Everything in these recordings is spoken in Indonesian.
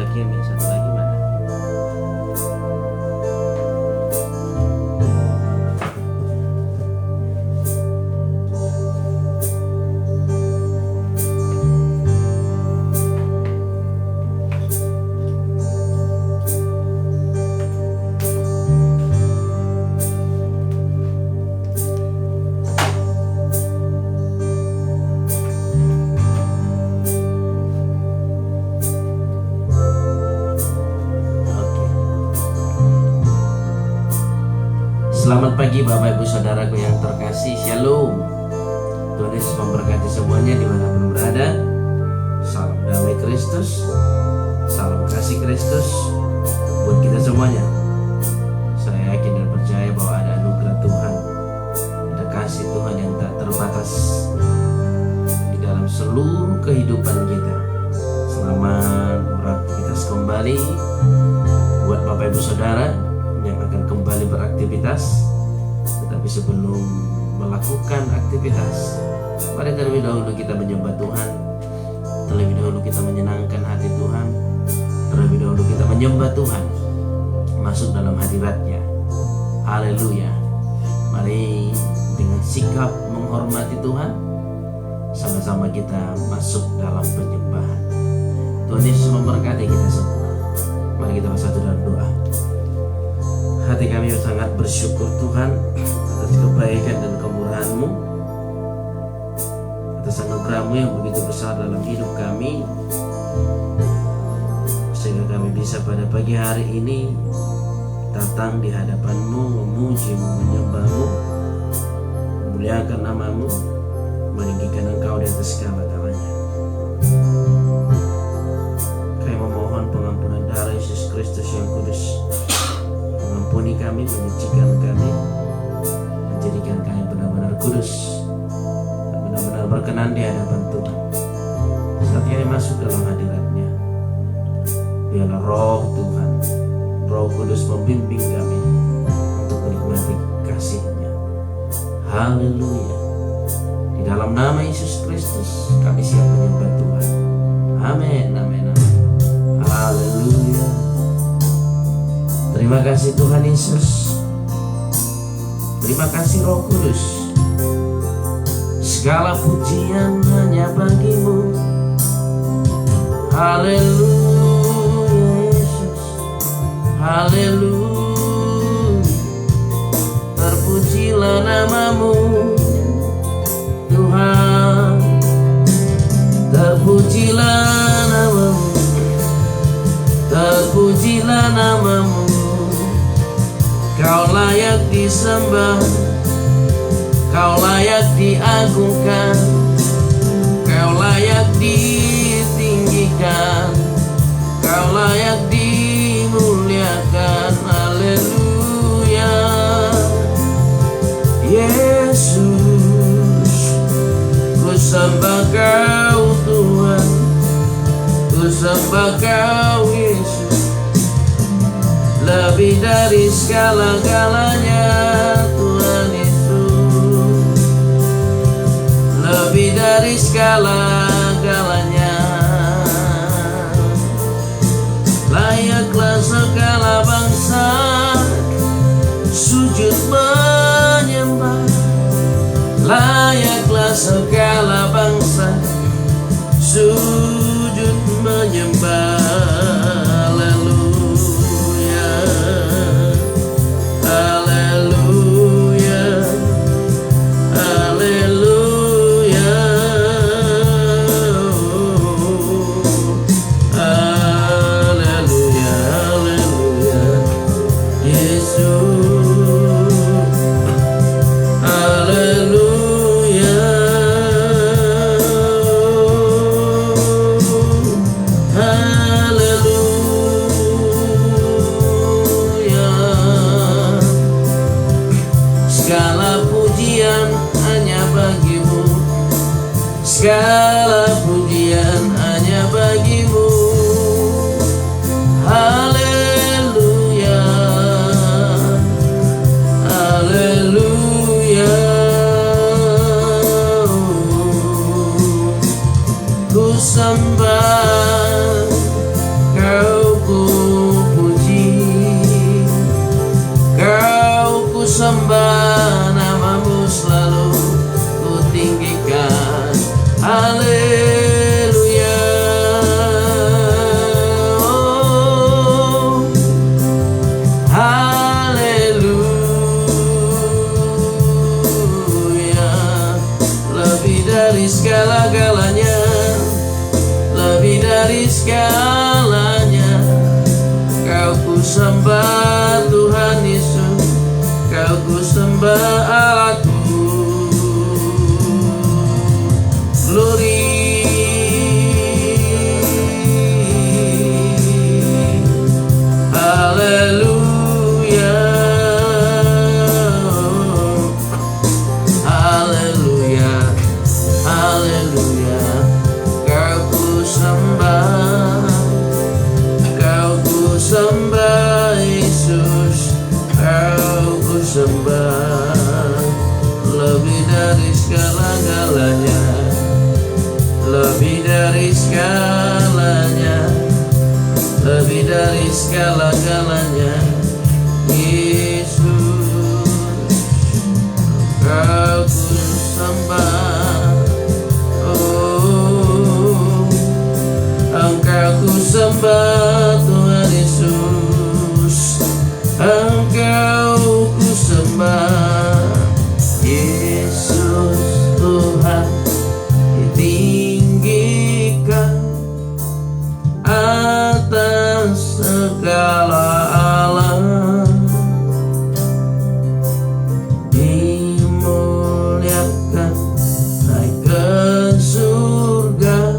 lagi yang satu lagi mana? Selamat pagi Bapak Ibu Saudaraku yang terkasih. Shalom. Tuhan Yesus memberkati semuanya dimanapun berada. Salam damai Kristus, salam kasih Kristus buat kita semuanya. Saya yakin dan percaya bahwa ada anugerah Tuhan, ada kasih Tuhan yang tak terbatas di dalam seluruh kehidupan kita. Selamat beraktivitas kembali buat Bapak Ibu Saudara yang akan kembali beraktivitas. Tetapi sebelum melakukan aktivitas, mari terlebih dahulu kita menyembah Tuhan. Terlebih dahulu kita menyenangkan hati Tuhan. Terlebih dahulu kita menyembah Tuhan, masuk dalam hadirat-Nya. Haleluya. Mari dengan sikap menghormati Tuhan, sama-sama kita masuk dalam penyembahan. Tuhan Yesus memberkati kita semua. Mari kita bersatu dalam doa. Hati kami sangat bersyukur Tuhan atas kebaikan dan kemurahan-Mu, atas anugerah-Mu yang begitu besar dalam hidup kami, sehingga kami bisa pada pagi hari ini datang di hadapan-Mu, memuji-Mu, menyembah-Mu, memuliakan nama-Mu, meninggikan Engkau di atas segala-galanya. Kami memohon pengampunan darah Yesus Kristus yang kudus, mengampuni kami, menyucikan kami, menjadikan kami benar-benar kudus dan benar-benar berkenan di hadapan Tuhan. Saat kami masuk dalam hadirat-Nya, biarlah Roh Tuhan, Roh Kudus membimbing kami untuk menikmati kasih-Nya. Haleluya. Di dalam nama Yesus Kristus kami siap menyembah Tuhan. Amin, amin, amin. Haleluya. Terima kasih Tuhan Yesus. Terima kasih Roh Kudus. Segala pujian hanya bagi-Mu. Haleluya Yesus. Haleluya. Terpujilah nama-Mu Tuhan. Terpujilah nama-Mu. Terpujilah nama-Mu. Kau layak disembah, Kau layak diagungkan, Kau layak ditinggikan, Kau layak dimuliakan. Haleluya. Yesus, ku sembah Kau Tuhan, ku sembah Kau Yesus. Lebih dari segala-galanya Tuhan Yesus, lebih dari segala-galanya. Layaklah segala bangsa sujud menyembah, layaklah segala bangsa sujud menyembah. Haleluya. Allahku. Glory, haleluya, haleluya, haleluya. Kau ku sembah, kau ku sembah Yesus, kau ku sembah. Lebih dari segala-galanya, lebih dari segalanya, lebih dari segala-galanya. Yesus, kau ku sembah. Oh, engkau ku sembah Tuhan Yesus, engkau ku sembah. Yesus Tuhan ditinggikan atas segala alam, dimuliakan naik ke surga,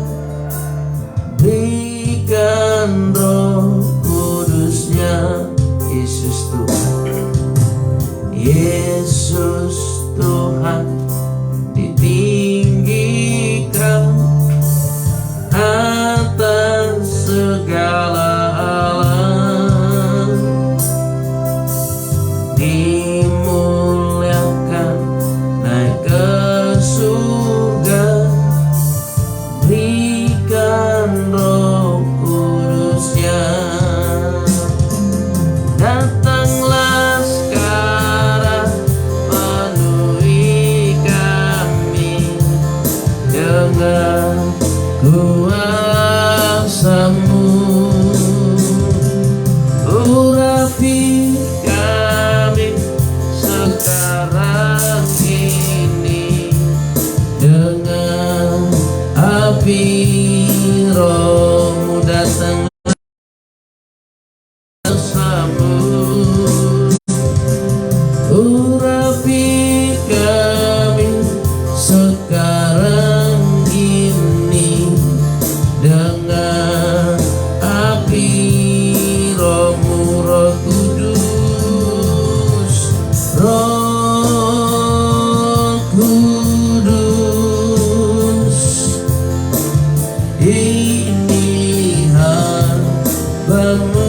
berikan Roh Kudusnya. Yesus Tuhan, Yesus Tuhan ditinggikan atas segala alam, dimuliakan naik ke surga, berikan Roh Kudusnya. Datanglah sekarang, penuhi kami dengan kuasa-Mu. Urapi kami sekarang ini dengan api Roh-Mu. Datang bersama, urapi kami sekarang ini dengan api Roh-Mu. Roh Kudus, Roh Kudus, ini hamba-Mu.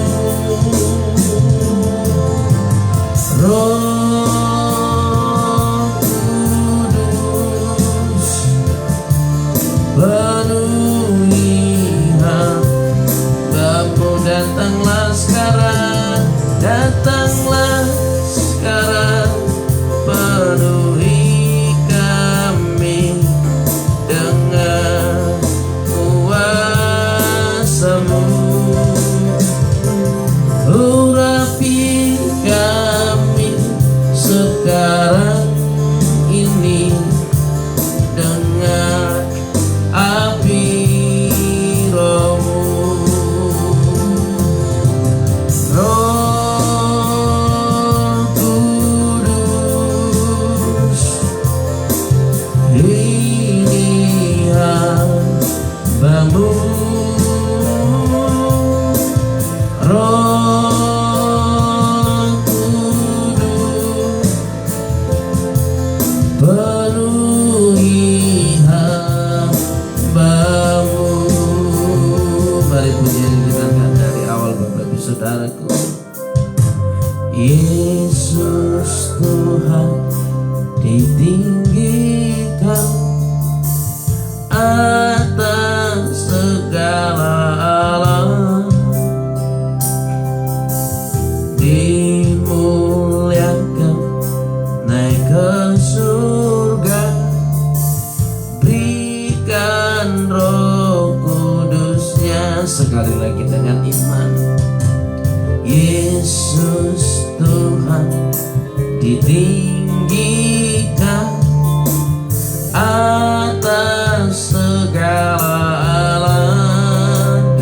Roh Kudus, penuhi hamba-Mu. Datanglah sekarang, datanglah sekarang, penuhi kami dengan kuasa-Mu. Urapi kami sekarang ini dengan api Roh-Mu. Roh Kudus, ini hamba-Mu. Roh Kudus, penuhi hamba-Mu. Mari pujian kita angkat dari awal, Bapak Ibu Saudaraku. Yesus Tuhan ditinggikan atas segala alam, dimuliakan naik ke surga, berikan Roh Kudusnya. Sekali lagi dengan iman. Yesus Tuhan ditinggikan atas segala alam,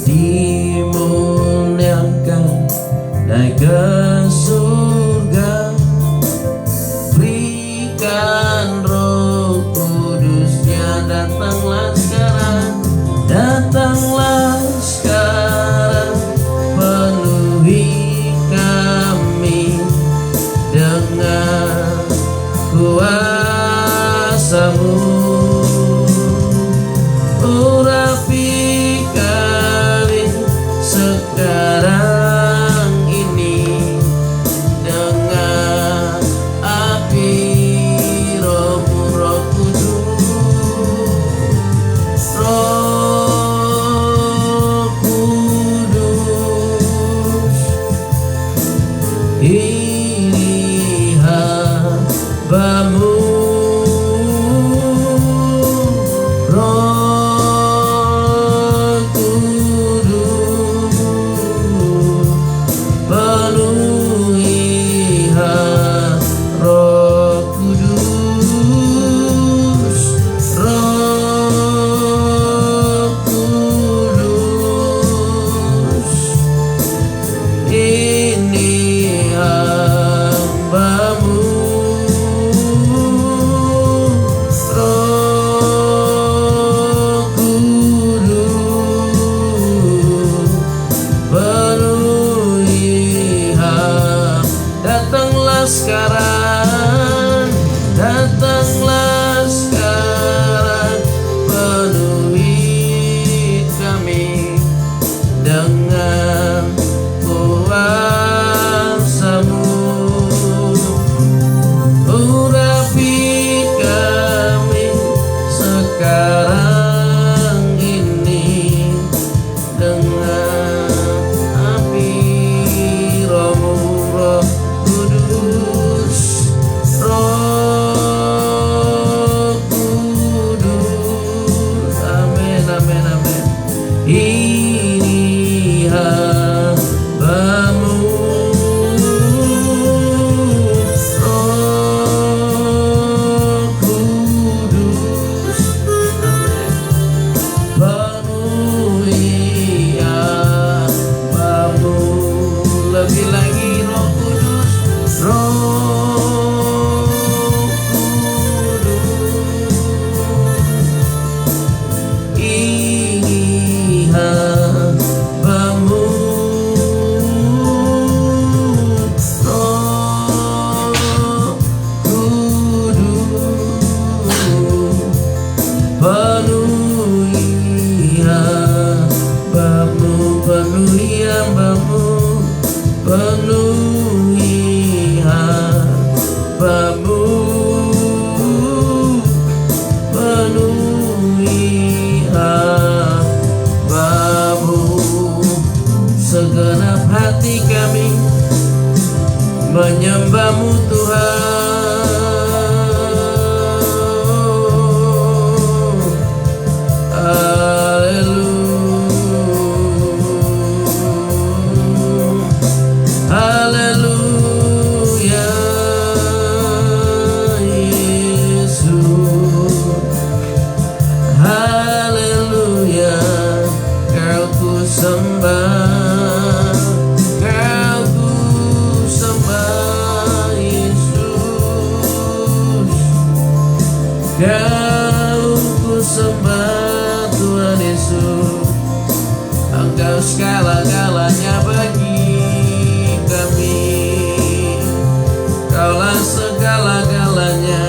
dimuliakan naik ke surga, Ini hambamu, Roh Kudus, penuhi Roh Kudus, Roh Kudus. Ini hambamu, Roh Kudus, penuhi datanglah sekarang, datanglah sekarang, penuhi kami dengan kuasa-Mu. Urapi kami sekarang ini dengan api Roh-Mu, Roh Kudus, Roh Kudus. Amin, amin, amin. Ini hambamu, Roh Kudus. Amin. Penuhi hambamu. Lebih lagi Roh Kudus, Roh Kudus. Ini hambamu, Roh Kudus, penuhi hambamu, penuhi hambamu, penuhi hambamu, penuhi hambamu. Segenap hati kami menyembah-Mu Tuhan. Haleluya, haleluya, Yesus. Haleluya, Kau ku sembah, Kau ku sembah, Yesus. Kau ku sembah, Tuhan Yesus. Engkau segala-galanya bagi kami. Kaulah segala-galanya,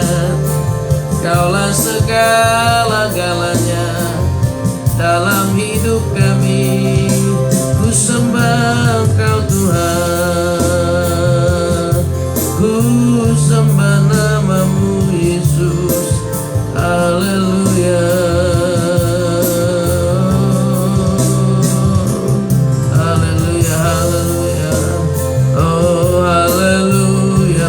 Kaulah segala-galanya dalam hidup kami. Ku sembah Engkau Tuhan, ku sembah nama-Mu Yesus. Haleluya, haleluya, haleluya. Oh haleluya.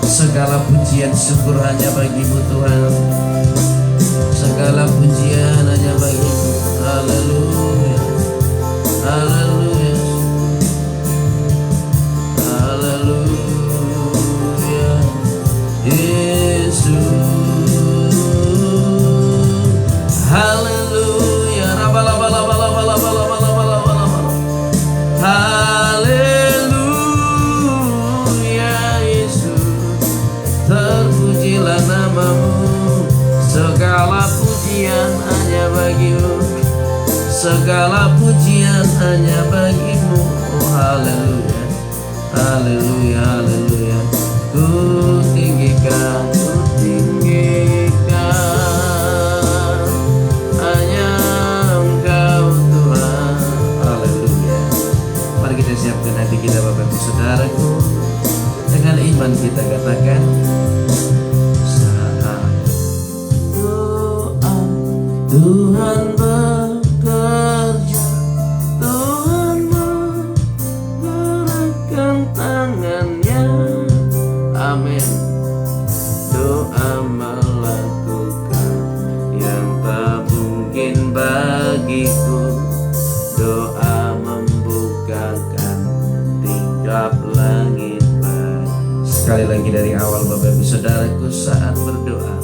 Segala pujian syukur hanya bagi-Mu Tuhan, segala pujian hanya bagi-Mu. Haleluya, haleluya, haleluya, Yesus. Haleluya, haleluya, Yesus. Terpujilah nama-Mu, segala pujian hanya bagi-Mu, segala pujian hanya bagi-Mu. Oh haleluya, haleluya, haleluya. Ku tinggikan, hanya Engkau Tuhan. Haleluya. Mari kita siapkan hati kita Bapak Ibu Saudaraku. Dengan iman kita katakan, saat doa Tuhan bekerja, Tuhan aku saat berdoa.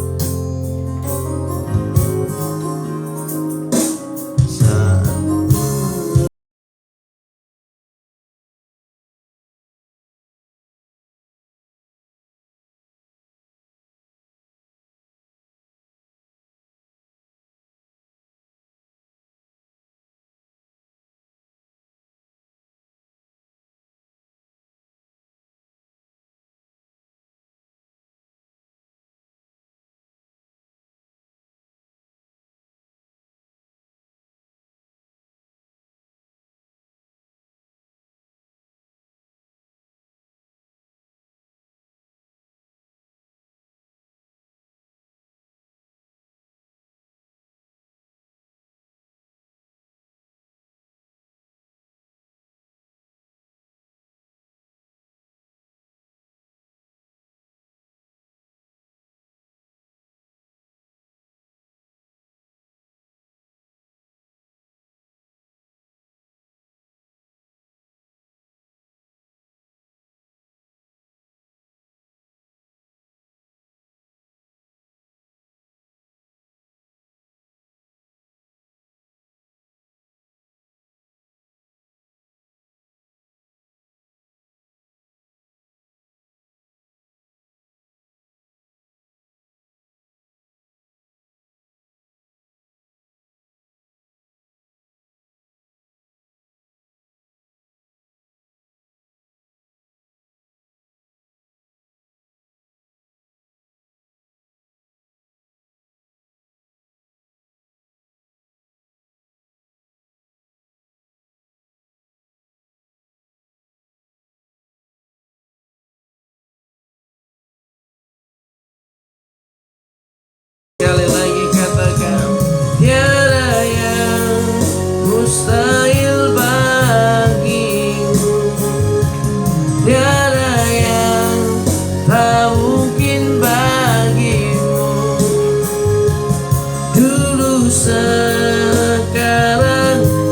Sekali lagi katakan, tiada yang mustahil bagimu, tiada yang tak mungkin bagimu. Dulu, sekarang,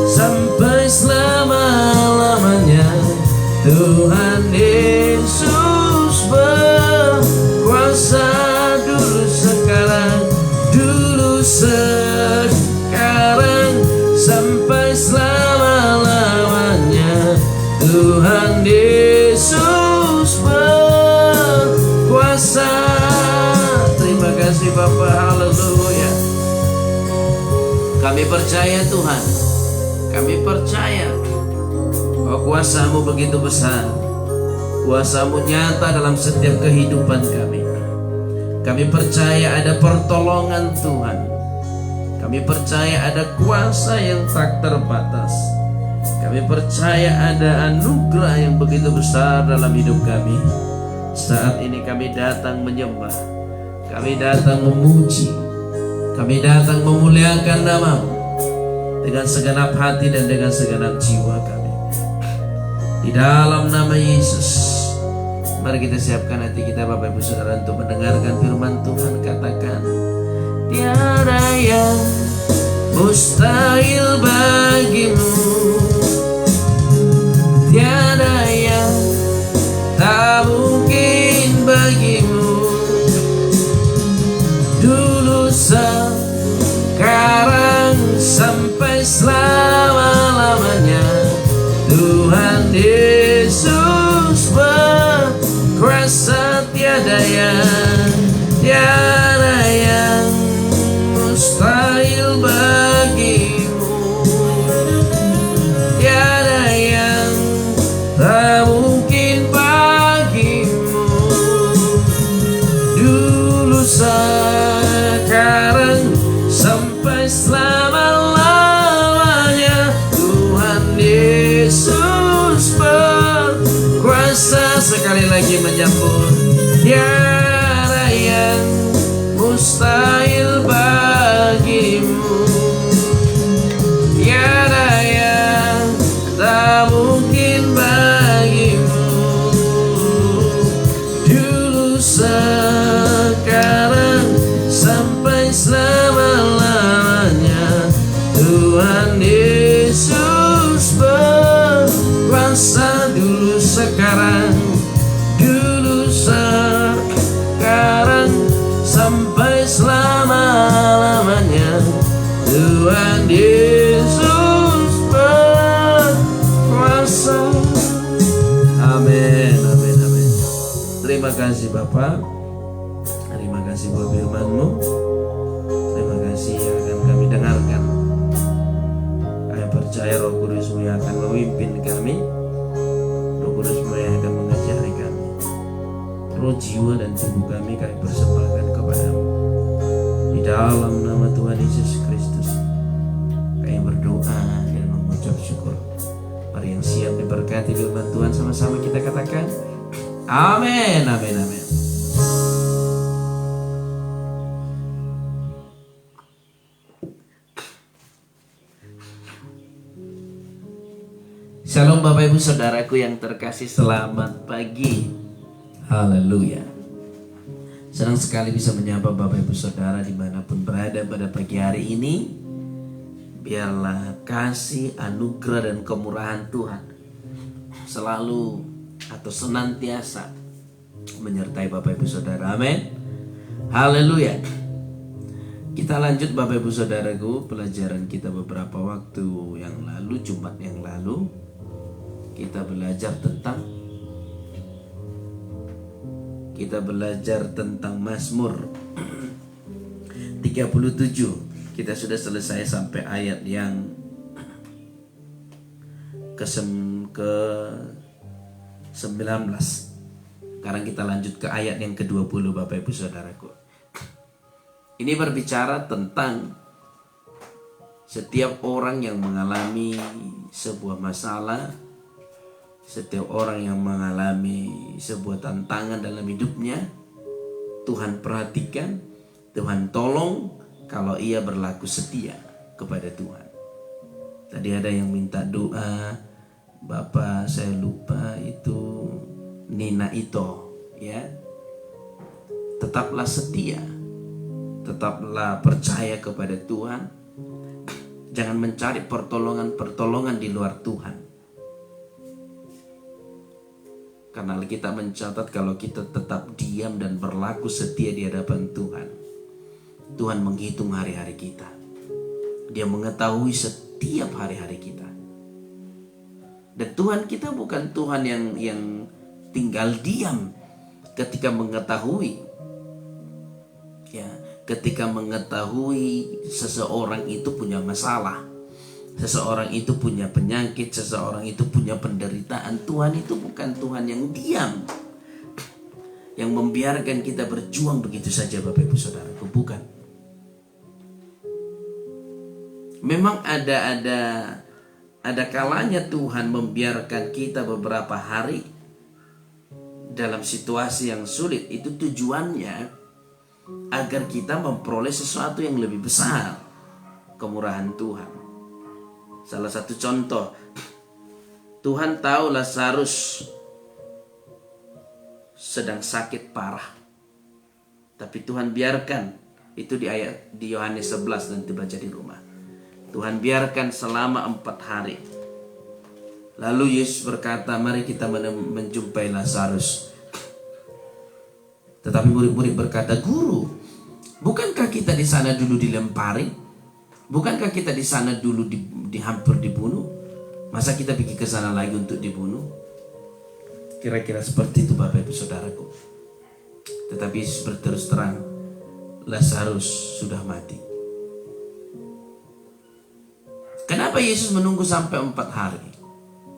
sampai selama-lamanya, Tuhan Yesus berkuasa. Dulu, sekarang, sampai selama-lamanya, Tuhan Yesus berkuasa. Terima kasih Bapa, haleluya. Kami percaya Tuhan, kami percaya bahwa kuasa-Mu begitu besar. Kuasa-Mu nyata dalam setiap kehidupan kami. Kami percaya ada pertolongan Tuhan. Kami percaya ada kuasa yang tak terbatas. Kami percaya ada anugerah yang begitu besar dalam hidup kami. Saat ini kami datang menyembah, kami datang memuji, kami datang memuliakan nama-Mu dengan segenap hati dan dengan segenap jiwa kami. Di dalam nama Yesus, mari kita siapkan hati kita Bapak Ibu Saudara untuk mendengarkan firman Tuhan. Katakan, tiada yang mustahil bagimu, tiada yang tak mungkin bagimu. Dulu, sekarang, sampai selama-lamanya, Tuhan Yesus berkuasa. Tiada yang mustahil bagimu, tiada yang tak mungkin bagimu. Dulu, sekarang, sampai selama-lamanya, Tuhan Yesus berkuasa. Sekali lagi menyambut, tiada yang mustahil bagimu, tiada yang tak mungkin bagimu. Dulu, sekarang, sampai selama-lamanya, Tuhan Yesus berkuasa. Dulu, sekarang, dulu, Tuhan Yesus berkuasa. Amin, amin, amin. Terima kasih Bapak. Terima kasih buat firman-Mu. Terima kasih yang akan kami dengarkan. Kami percaya Roh Kudus-Mu yang akan memimpin kami. Roh Kudus-Mu yang akan mengajari kami. Roh, jiwa dan tubuh kami persembahkan kepadamu. Di dalam nama Tuhan Yesus Kristus kami berdoa dan mengucap syukur. Mari yang siap diberkati firman Tuhan, sama-sama kita katakan amin, amin, amin. Shalom Bapak Ibu Saudaraku yang terkasih, selamat pagi. Haleluya. Senang sekali bisa menyapa Bapak Ibu Saudara dimanapun berada pada pagi hari ini. Biarlah kasih, anugerah dan kemurahan Tuhan selalu atau senantiasa menyertai Bapak Ibu Saudara. Amin. Haleluya. Kita lanjut Bapak Ibu Saudaraku pelajaran kita beberapa waktu yang lalu, Jumat yang lalu. Kita belajar tentang Mazmur 37. Kita sudah selesai sampai ayat yang ke-19. Sekarang kita lanjut ke ayat yang ke-20 Bapak Ibu Saudaraku. Ini berbicara tentang setiap orang yang mengalami sebuah masalah, setiap orang yang mengalami sebuah tantangan dalam hidupnya, Tuhan perhatikan, Tuhan tolong kalau ia berlaku setia kepada Tuhan. Tadi ada yang minta doa, Bapak saya lupa itu Nina Ito, ya. Tetaplah setia, tetaplah percaya kepada Tuhan. Jangan mencari pertolongan di luar Tuhan. Karena kita mencatat kalau kita tetap diam dan berlaku setia di hadapan Tuhan, Tuhan menghitung hari-hari kita. Dia mengetahui setiap hari-hari kita. Dan Tuhan kita bukan Tuhan yang tinggal diam ketika mengetahui. Ya, ketika mengetahui seseorang itu punya masalah, seseorang itu punya penyakit, seseorang itu punya penderitaan. Tuhan itu bukan Tuhan yang diam, yang membiarkan kita berjuang begitu saja Bapak Ibu Saudaraku, bukan. Memang ada kalanya Tuhan membiarkan kita beberapa hari dalam situasi yang sulit. Itu tujuannya agar kita memperoleh sesuatu yang lebih besar, kemurahan Tuhan. Salah satu contoh, Tuhan tahu Lazarus sedang sakit parah, tapi Tuhan biarkan itu di Yohanes 11, nanti baca di rumah. Tuhan biarkan selama 4 hari. Lalu Yesus berkata, mari kita menjumpai Lazarus. Tetapi murid-murid berkata, Guru, bukankah kita di sana dulu dilempari? Bukankah kita di sana dulu hampir dibunuh? Masa kita pergi ke sana lagi untuk dibunuh? Kira-kira seperti itu Bapak Ibu Saudaraku. Tetapi Yesus berterus terang, Lazarus sudah mati. Kenapa Yesus menunggu sampai 4 hari?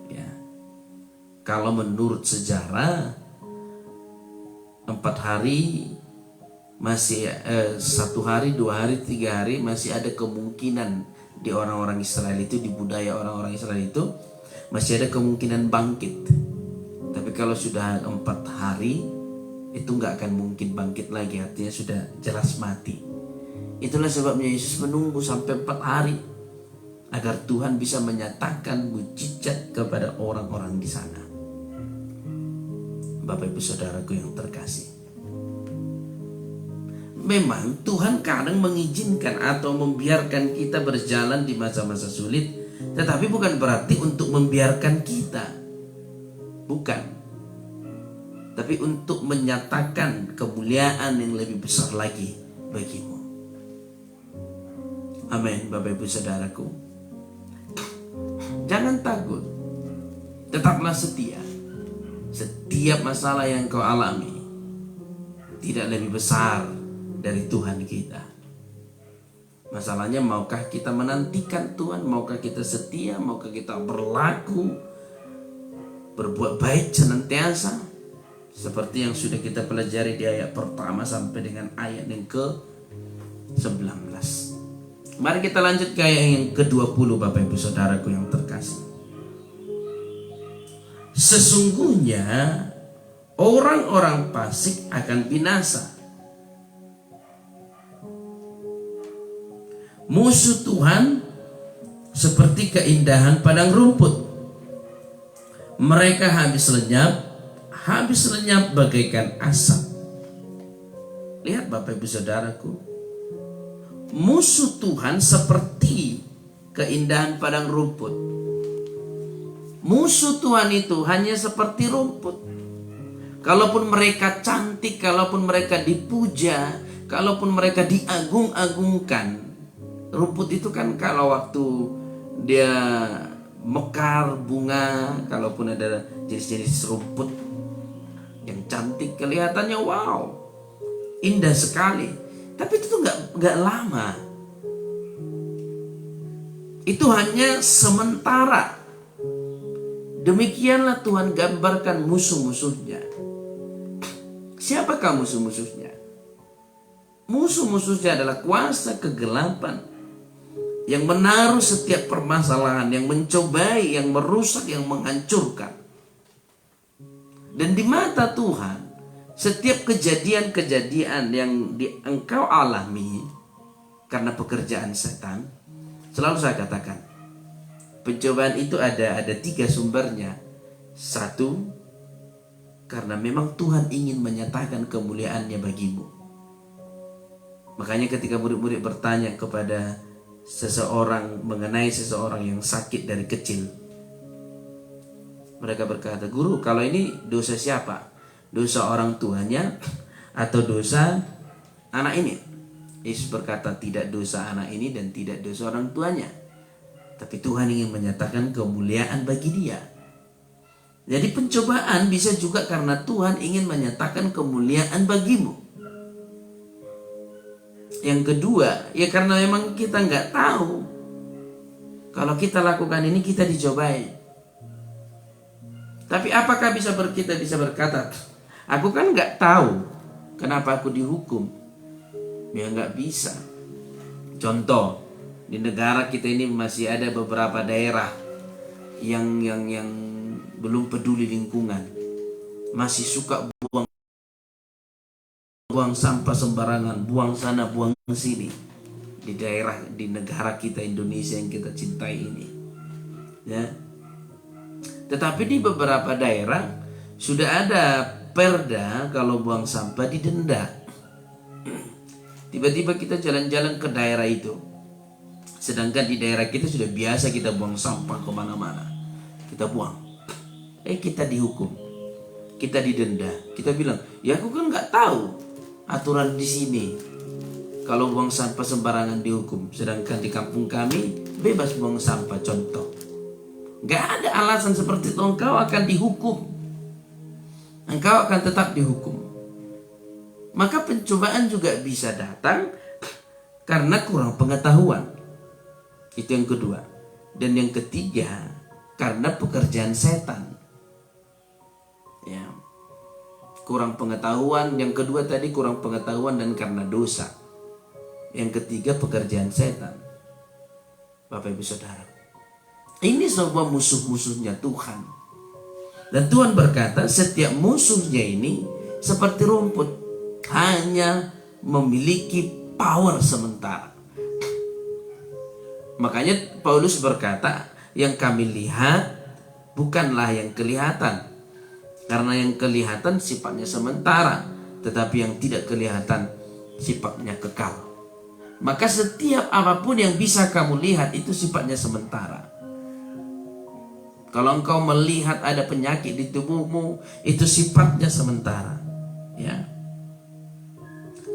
Ya. Kalau menurut sejarah 4 hari masih 1 hari, 2 hari, 3 hari masih ada kemungkinan di orang-orang Israel itu, di budaya orang-orang Israel itu masih ada kemungkinan bangkit. Tapi kalau sudah 4 hari itu nggak akan mungkin bangkit lagi, artinya sudah jelas mati. Itulah sebabnya Yesus menunggu sampai 4 hari agar Tuhan bisa menyatakan mujizat kepada orang-orang di sana. Bapak Ibu Saudaraku yang terkasih, memang Tuhan kadang mengizinkan atau membiarkan kita berjalan di masa-masa sulit, tetapi bukan berarti untuk membiarkan kita, bukan, tapi untuk menyatakan kemuliaan yang lebih besar lagi bagimu. Amin, Bapak Ibu Saudaraku. Jangan takut, tetaplah setia. Setiap masalah yang kau alami tidak lebih besar dari Tuhan kita. Masalahnya, maukah kita menantikan Tuhan? Maukah kita setia? Maukah kita berlaku, berbuat baik senantiasa? Seperti yang sudah kita pelajari di ayat pertama sampai dengan ayat yang ke-19. Mari kita lanjut ke ayat yang ke-20, Bapak Ibu Saudaraku yang terkasih. Sesungguhnya orang-orang fasik akan binasa. Musuh Tuhan seperti keindahan padang rumput. Mereka habis lenyap bagaikan asap. Lihat Bapak Ibu Saudaraku, musuh Tuhan seperti keindahan padang rumput. Musuh Tuhan itu hanya seperti rumput. Kalaupun mereka cantik, kalaupun mereka dipuja, kalaupun mereka diagung-agungkan, rumput itu kan kalau waktu dia mekar bunga, kalaupun ada jenis-jenis rumput yang cantik, kelihatannya wow, indah sekali. Tapi itu tuh nggak lama. Itu hanya sementara. Demikianlah Tuhan gambarkan musuh-musuhnya. Siapakah musuh-musuhnya? Musuh-musuhnya adalah kuasa kegelapan yang menaruh setiap permasalahan, yang mencobai, yang merusak, yang menghancurkan. Dan di mata Tuhan, setiap kejadian-kejadian yang engkau alami karena pekerjaan setan, selalu saya katakan, pencobaan itu ada 3 sumbernya. 1, karena memang Tuhan ingin menyatakan kemuliaannya bagimu. Makanya ketika murid-murid bertanya kepada seseorang mengenai seseorang yang sakit dari kecil, mereka berkata, "Guru, kalau ini dosa siapa? Dosa orang tuanya atau dosa anak ini?" Yesus berkata, tidak dosa anak ini dan tidak dosa orang tuanya, tapi Tuhan ingin menyatakan kemuliaan bagi dia. Jadi pencobaan bisa juga karena Tuhan ingin menyatakan kemuliaan bagimu. Yang kedua, ya karena memang kita nggak tahu. Kalau kita lakukan ini, kita dicobai. Tapi apakah kita bisa berkata, aku kan nggak tahu kenapa aku dihukum? Ya nggak bisa. Contoh, di negara kita ini masih ada beberapa daerah yang belum peduli lingkungan, masih suka buang sampah sembarangan, buang sana buang sini di negara kita Indonesia yang kita cintai ini, ya. Tetapi di beberapa daerah sudah ada perda kalau buang sampah didenda. Tiba-tiba kita jalan-jalan ke daerah itu, sedangkan di daerah kita sudah biasa kita buang sampah kemana-mana, kita buang, kita dihukum, kita didenda. Kita bilang, ya aku kan nggak tahu aturan di sini, kalau buang sampah sembarangan dihukum, sedangkan di kampung kami bebas buang sampah. Contoh, nggak ada alasan seperti itu. Engkau akan dihukum, engkau akan tetap dihukum. Maka pencobaan juga bisa datang karena kurang pengetahuan. Itu yang kedua. Dan yang ketiga, karena pekerjaan setan, ya. Kurang pengetahuan. Yang kedua tadi kurang pengetahuan dan karena dosa. Yang ketiga pekerjaan setan. Bapak Ibu Saudara, ini semua musuh-musuhnya Tuhan. Dan Tuhan berkata setiap musuhnya ini seperti rumput, hanya memiliki power sementara. Makanya Paulus berkata, yang kami lihat bukanlah yang kelihatan. Karena yang kelihatan sifatnya sementara, tetapi yang tidak kelihatan sifatnya kekal. Maka setiap apapun yang bisa kamu lihat itu sifatnya sementara. Kalau engkau melihat ada penyakit di tubuhmu, itu sifatnya sementara, ya.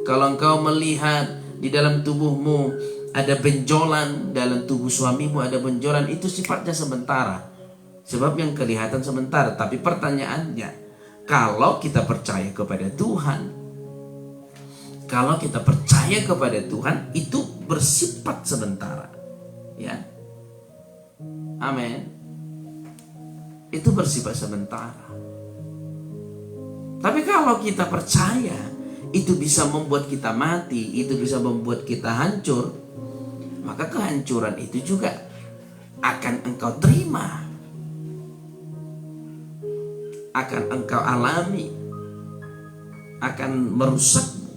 Kalau engkau melihat di dalam tubuhmu ada benjolan dalam tubuh suamimu, ada benjolan, itu sifatnya sementara. Sebab yang kelihatan sementara. Tapi pertanyaannya, kalau kita percaya kepada Tuhan, kalau kita percaya kepada Tuhan, itu bersifat sementara. Ya. Amin. Itu bersifat sementara. Tapi kalau kita percaya, itu bisa membuat kita mati, itu bisa membuat kita hancur, maka kehancuran itu juga akan engkau terima, akan engkau alami, akan merusakmu.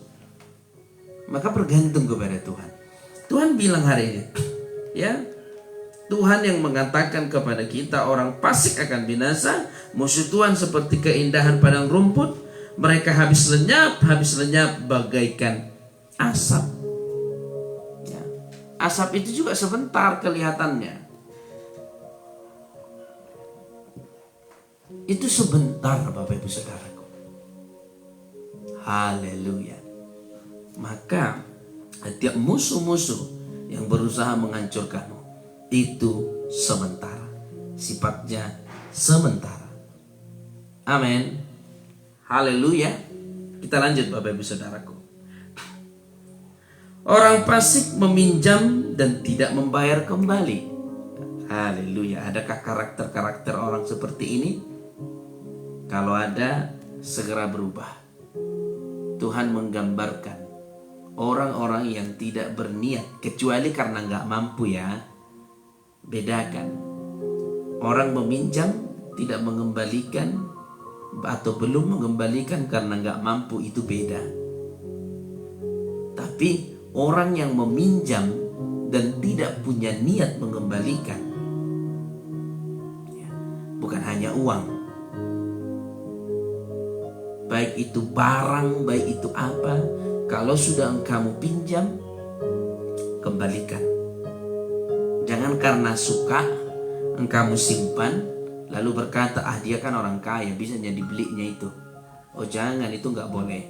Maka bergantung kepada Tuhan. Tuhan bilang hari ini, ya, Tuhan yang mengatakan kepada kita, orang fasik akan binasa, musuh Tuhan seperti keindahan padang rumput, mereka habis lenyap bagaikan asap. Ya. Asap itu juga sebentar kelihatannya. Itu sebentar, Bapak Ibu Saudaraku. Haleluya. Maka setiap musuh-musuh yang berusaha menghancurkanmu, itu sementara. Sifatnya sementara. Amin. Haleluya. Kita lanjut, Bapak Ibu Saudaraku. Orang fasik meminjam dan tidak membayar kembali. Haleluya. Adakah karakter-karakter orang seperti ini? Kalau ada, segera berubah. Tuhan menggambarkan orang-orang yang tidak berniat, kecuali karena nggak mampu, ya. Bedakan. Orang meminjam tidak mengembalikan atau belum mengembalikan karena nggak mampu, itu beda. Tapi orang yang meminjam dan tidak punya niat mengembalikan, ya, bukan hanya uang, baik itu barang, baik itu apa, kalau sudah kamu pinjam, kembalikan. Jangan karena suka kamu simpan, lalu berkata, dia kan orang kaya, bisa jadi belinya itu. Oh jangan, itu nggak boleh.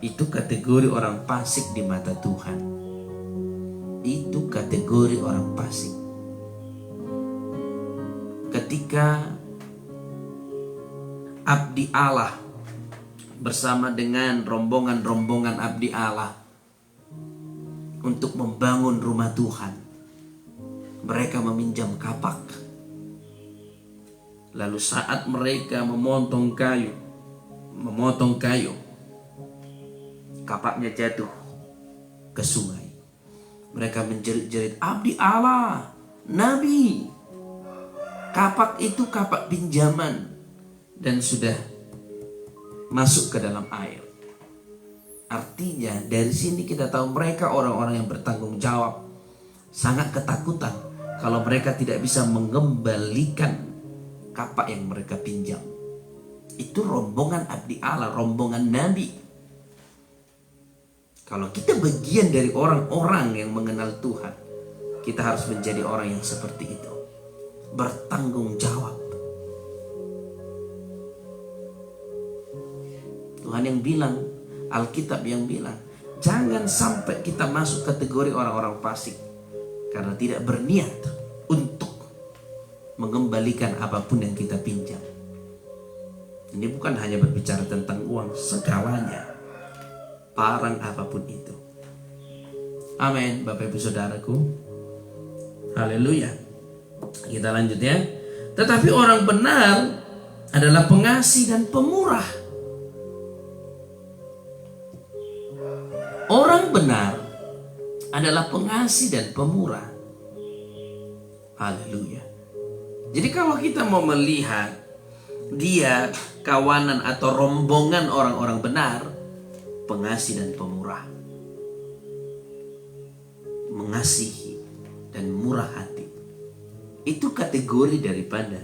Itu kategori orang fasik di mata Tuhan. Itu kategori orang fasik. Ketika abdi Allah bersama dengan rombongan-rombongan abdi Allah untuk membangun rumah Tuhan, mereka meminjam kapak. Lalu saat mereka memotong kayu, kapaknya jatuh ke sungai. Mereka menjerit-jerit, abdi Allah, nabi, kapak itu kapak pinjaman, dan sudah masuk ke dalam air. Artinya dari sini kita tahu mereka orang-orang yang bertanggung jawab, sangat ketakutan kalau mereka tidak bisa mengembalikan kapak yang mereka pinjam. Itu rombongan abdi Allah, rombongan nabi. Kalau kita bagian dari orang-orang yang mengenal Tuhan, kita harus menjadi orang yang seperti itu, bertanggung jawab. Tuhan yang bilang, Alkitab yang bilang, jangan sampai kita masuk kategori orang-orang fasik karena tidak berniat untuk mengembalikan apapun yang kita pinjam. Ini bukan hanya berbicara tentang uang, segalanya, barang apapun itu. Amin, Bapak Ibu Saudaraku. Haleluya. Kita lanjut, ya. Tetapi orang benar adalah pengasih dan pemurah. Orang benar adalah pengasih dan pemurah. Haleluya. Jadi kalau kita mau melihat dia kawanan atau rombongan orang-orang benar, pengasih dan pemurah, mengasihi dan murah hati, itu kategori daripada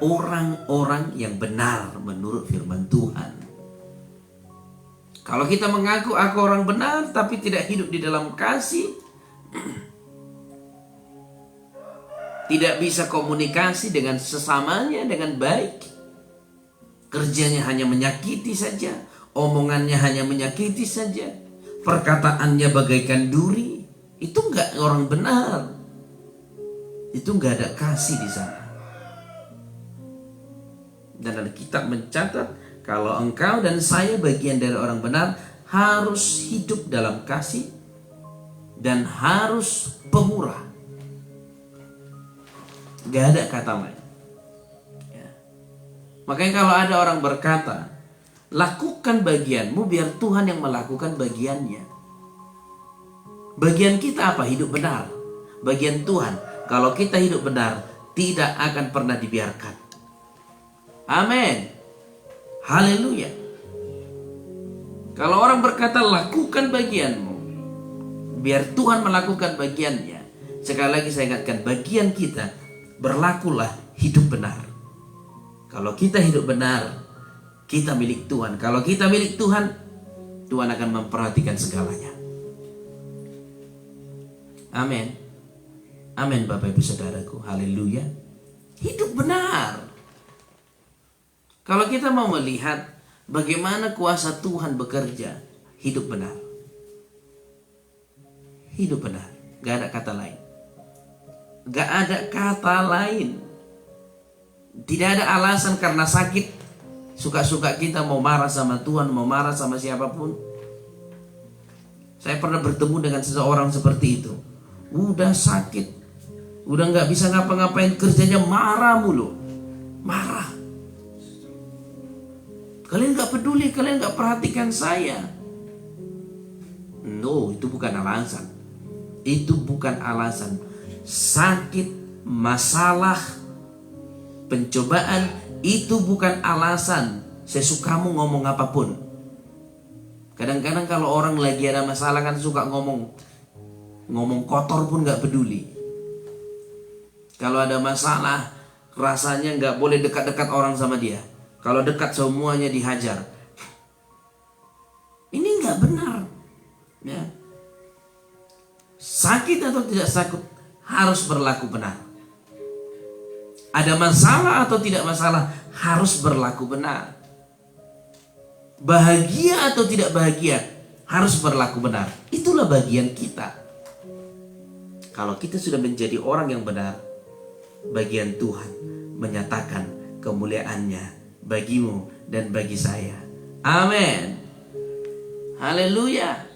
orang-orang yang benar menurut firman Tuhan. Kalau kita mengaku aku orang benar tapi tidak hidup di dalam kasih, tidak bisa komunikasi dengan sesamanya dengan baik, kerjanya hanya menyakiti saja, omongannya hanya menyakiti saja, perkataannya bagaikan duri, itu enggak orang benar. Itu enggak ada kasih di sana. Dan Alkitab mencatat kalau engkau dan saya bagian dari orang benar, harus hidup dalam kasih dan harus pemurah. Enggak ada kata lain. Ya. Makanya kalau ada orang berkata, lakukan bagianmu biar Tuhan yang melakukan bagiannya. Bagian kita apa? Hidup benar. Bagian Tuhan, kalau kita hidup benar, tidak akan pernah dibiarkan. Amin. Haleluya. Kalau orang berkata lakukan bagianmu biar Tuhan melakukan bagiannya, sekali lagi saya ingatkan, bagian kita berlakulah hidup benar. Kalau kita hidup benar, kita milik Tuhan. Kalau kita milik Tuhan, Tuhan akan memperhatikan segalanya. Amin. Amin Bapak Ibu Saudaraku. Haleluya. Hidup benar. Kalau kita mau melihat bagaimana kuasa Tuhan bekerja, hidup benar. Hidup benar. Gak ada kata lain. Gak ada kata lain. Tidak ada alasan karena sakit. Suka-suka kita mau marah sama Tuhan, mau marah sama siapapun. Saya pernah bertemu dengan seseorang seperti itu. Udah sakit, udah gak bisa ngapa-ngapain, kerjanya marah mulu. Marah. Kalian gak peduli, kalian gak perhatikan saya. No, itu bukan alasan. Itu bukan alasan. Sakit, masalah, pencobaan, itu bukan alasan sesukamu ngomong apapun. Kadang-kadang kalau orang lagi ada masalah kan suka ngomong kotor pun gak peduli. Kalau ada masalah rasanya gak boleh dekat-dekat orang sama dia. Kalau dekat semuanya dihajar. Ini gak benar ya. Sakit atau tidak sakit harus berlaku benar. Ada masalah atau tidak masalah harus berlaku benar. Bahagia atau tidak bahagia harus berlaku benar. Itulah bagian kita. Kalau kita sudah menjadi orang yang benar, bagian Tuhan menyatakan kemuliaannya bagimu dan bagi saya. Amin. Haleluya.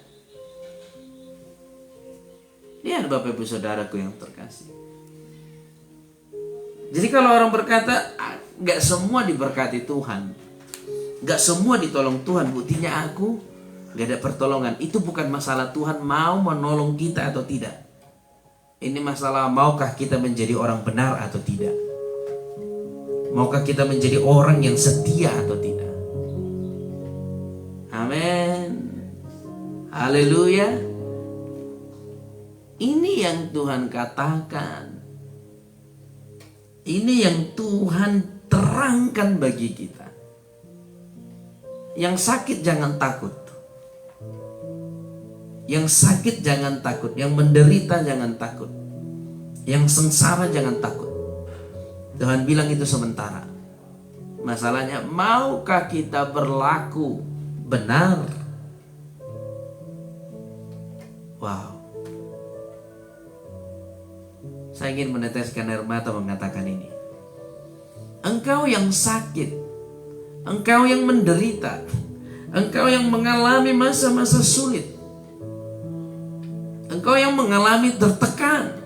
Lihat Bapak Ibu Saudaraku yang terkasih. Jadi kalau orang berkata gak semua diberkati Tuhan, gak semua ditolong Tuhan, buktinya aku gak ada pertolongan. Itu bukan masalah Tuhan mau menolong kita atau tidak. Ini masalah maukah kita menjadi orang benar atau tidak. Maukah kita menjadi orang yang setia atau tidak. Amin. Haleluya. Ini yang Tuhan katakan. Ini yang Tuhan terangkan bagi kita. Yang sakit jangan takut. Yang sakit jangan takut. Yang menderita jangan takut. Yang sengsara jangan takut. Tuhan bilang itu sementara. Masalahnya, maukah kita berlaku benar? Wow. Saya ingin meneteskan air mata mengatakan ini. Engkau yang sakit, engkau yang menderita, engkau yang mengalami masa-masa sulit, engkau yang mengalami tertekan,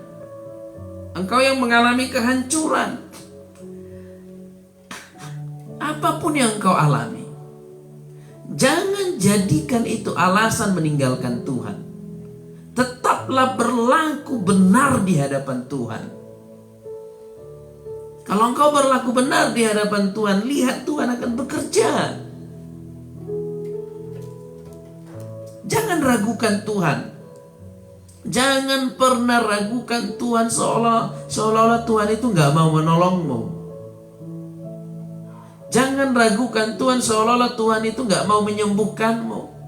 engkau yang mengalami kehancuran. Apapun yang engkau alami, jangan jadikan itu alasan meninggalkan Tuhan. Tetaplah berlaku benar di hadapan Tuhan. Kalau engkau berlaku benar di hadapan Tuhan, lihat Tuhan akan bekerja. Jangan ragukan Tuhan. Jangan pernah ragukan Tuhan seolah-olah Tuhan itu gak mau menolongmu. Jangan ragukan Tuhan seolah-olah Tuhan itu gak mau menyembuhkanmu.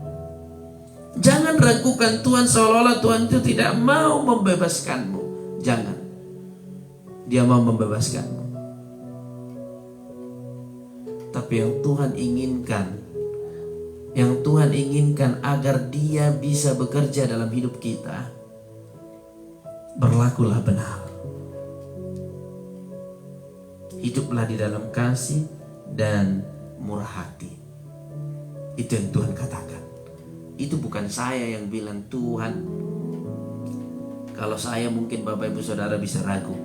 Jangan ragukan Tuhan seolah-olah Tuhan itu tidak mau membebaskanmu. Jangan. Dia mau membebaskanmu. Tapi yang Tuhan inginkan, yang Tuhan inginkan agar Dia bisa bekerja dalam hidup kita, berlakulah benar. Hiduplah di dalam kasih dan murah hati. Itu yang Tuhan katakan. Itu bukan saya yang bilang Tuhan. Kalau saya mungkin Bapak Ibu Saudara bisa ragu.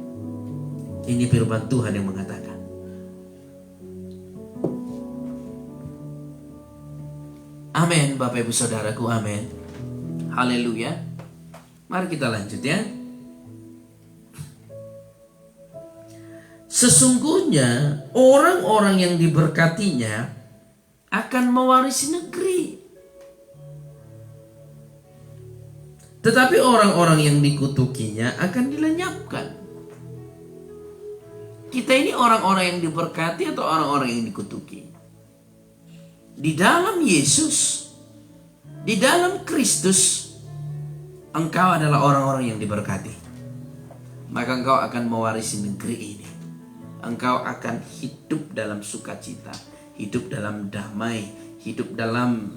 Ini firman Tuhan yang mengatakan. Amin Bapak Ibu Saudaraku, amin. Haleluya. Mari kita lanjut ya. Sesungguhnya orang-orang yang diberkatinya akan mewarisi negeri. Tetapi orang-orang yang dikutukinya akan dilenyapkan. Kita ini orang-orang yang diberkati atau orang-orang yang dikutuki? Di dalam Yesus, di dalam Kristus, engkau adalah orang-orang yang diberkati. Maka engkau akan mewarisi negeri ini. Engkau akan hidup dalam sukacita, hidup dalam damai, hidup dalam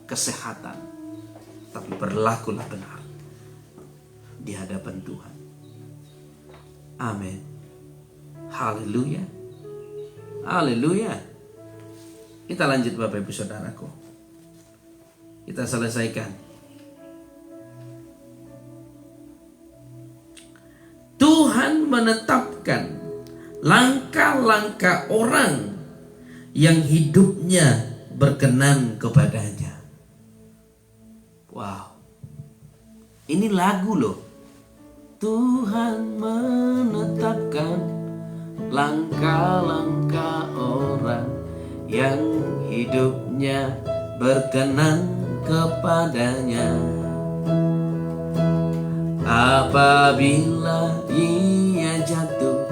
kesehatan. Tapi berlakulah benar di hadapan Tuhan. Amin. Haleluya. Haleluya. Kita lanjut Bapak Ibu Saudaraku. Kita selesaikan. Tuhan menetapkan langkah-langkah orang yang hidupnya berkenan kepadanya. Wow. Ini lagu loh. Tuhan menetapkan langkah-langkah orang yang hidupnya berkenan kepadanya. Apabila ia jatuh,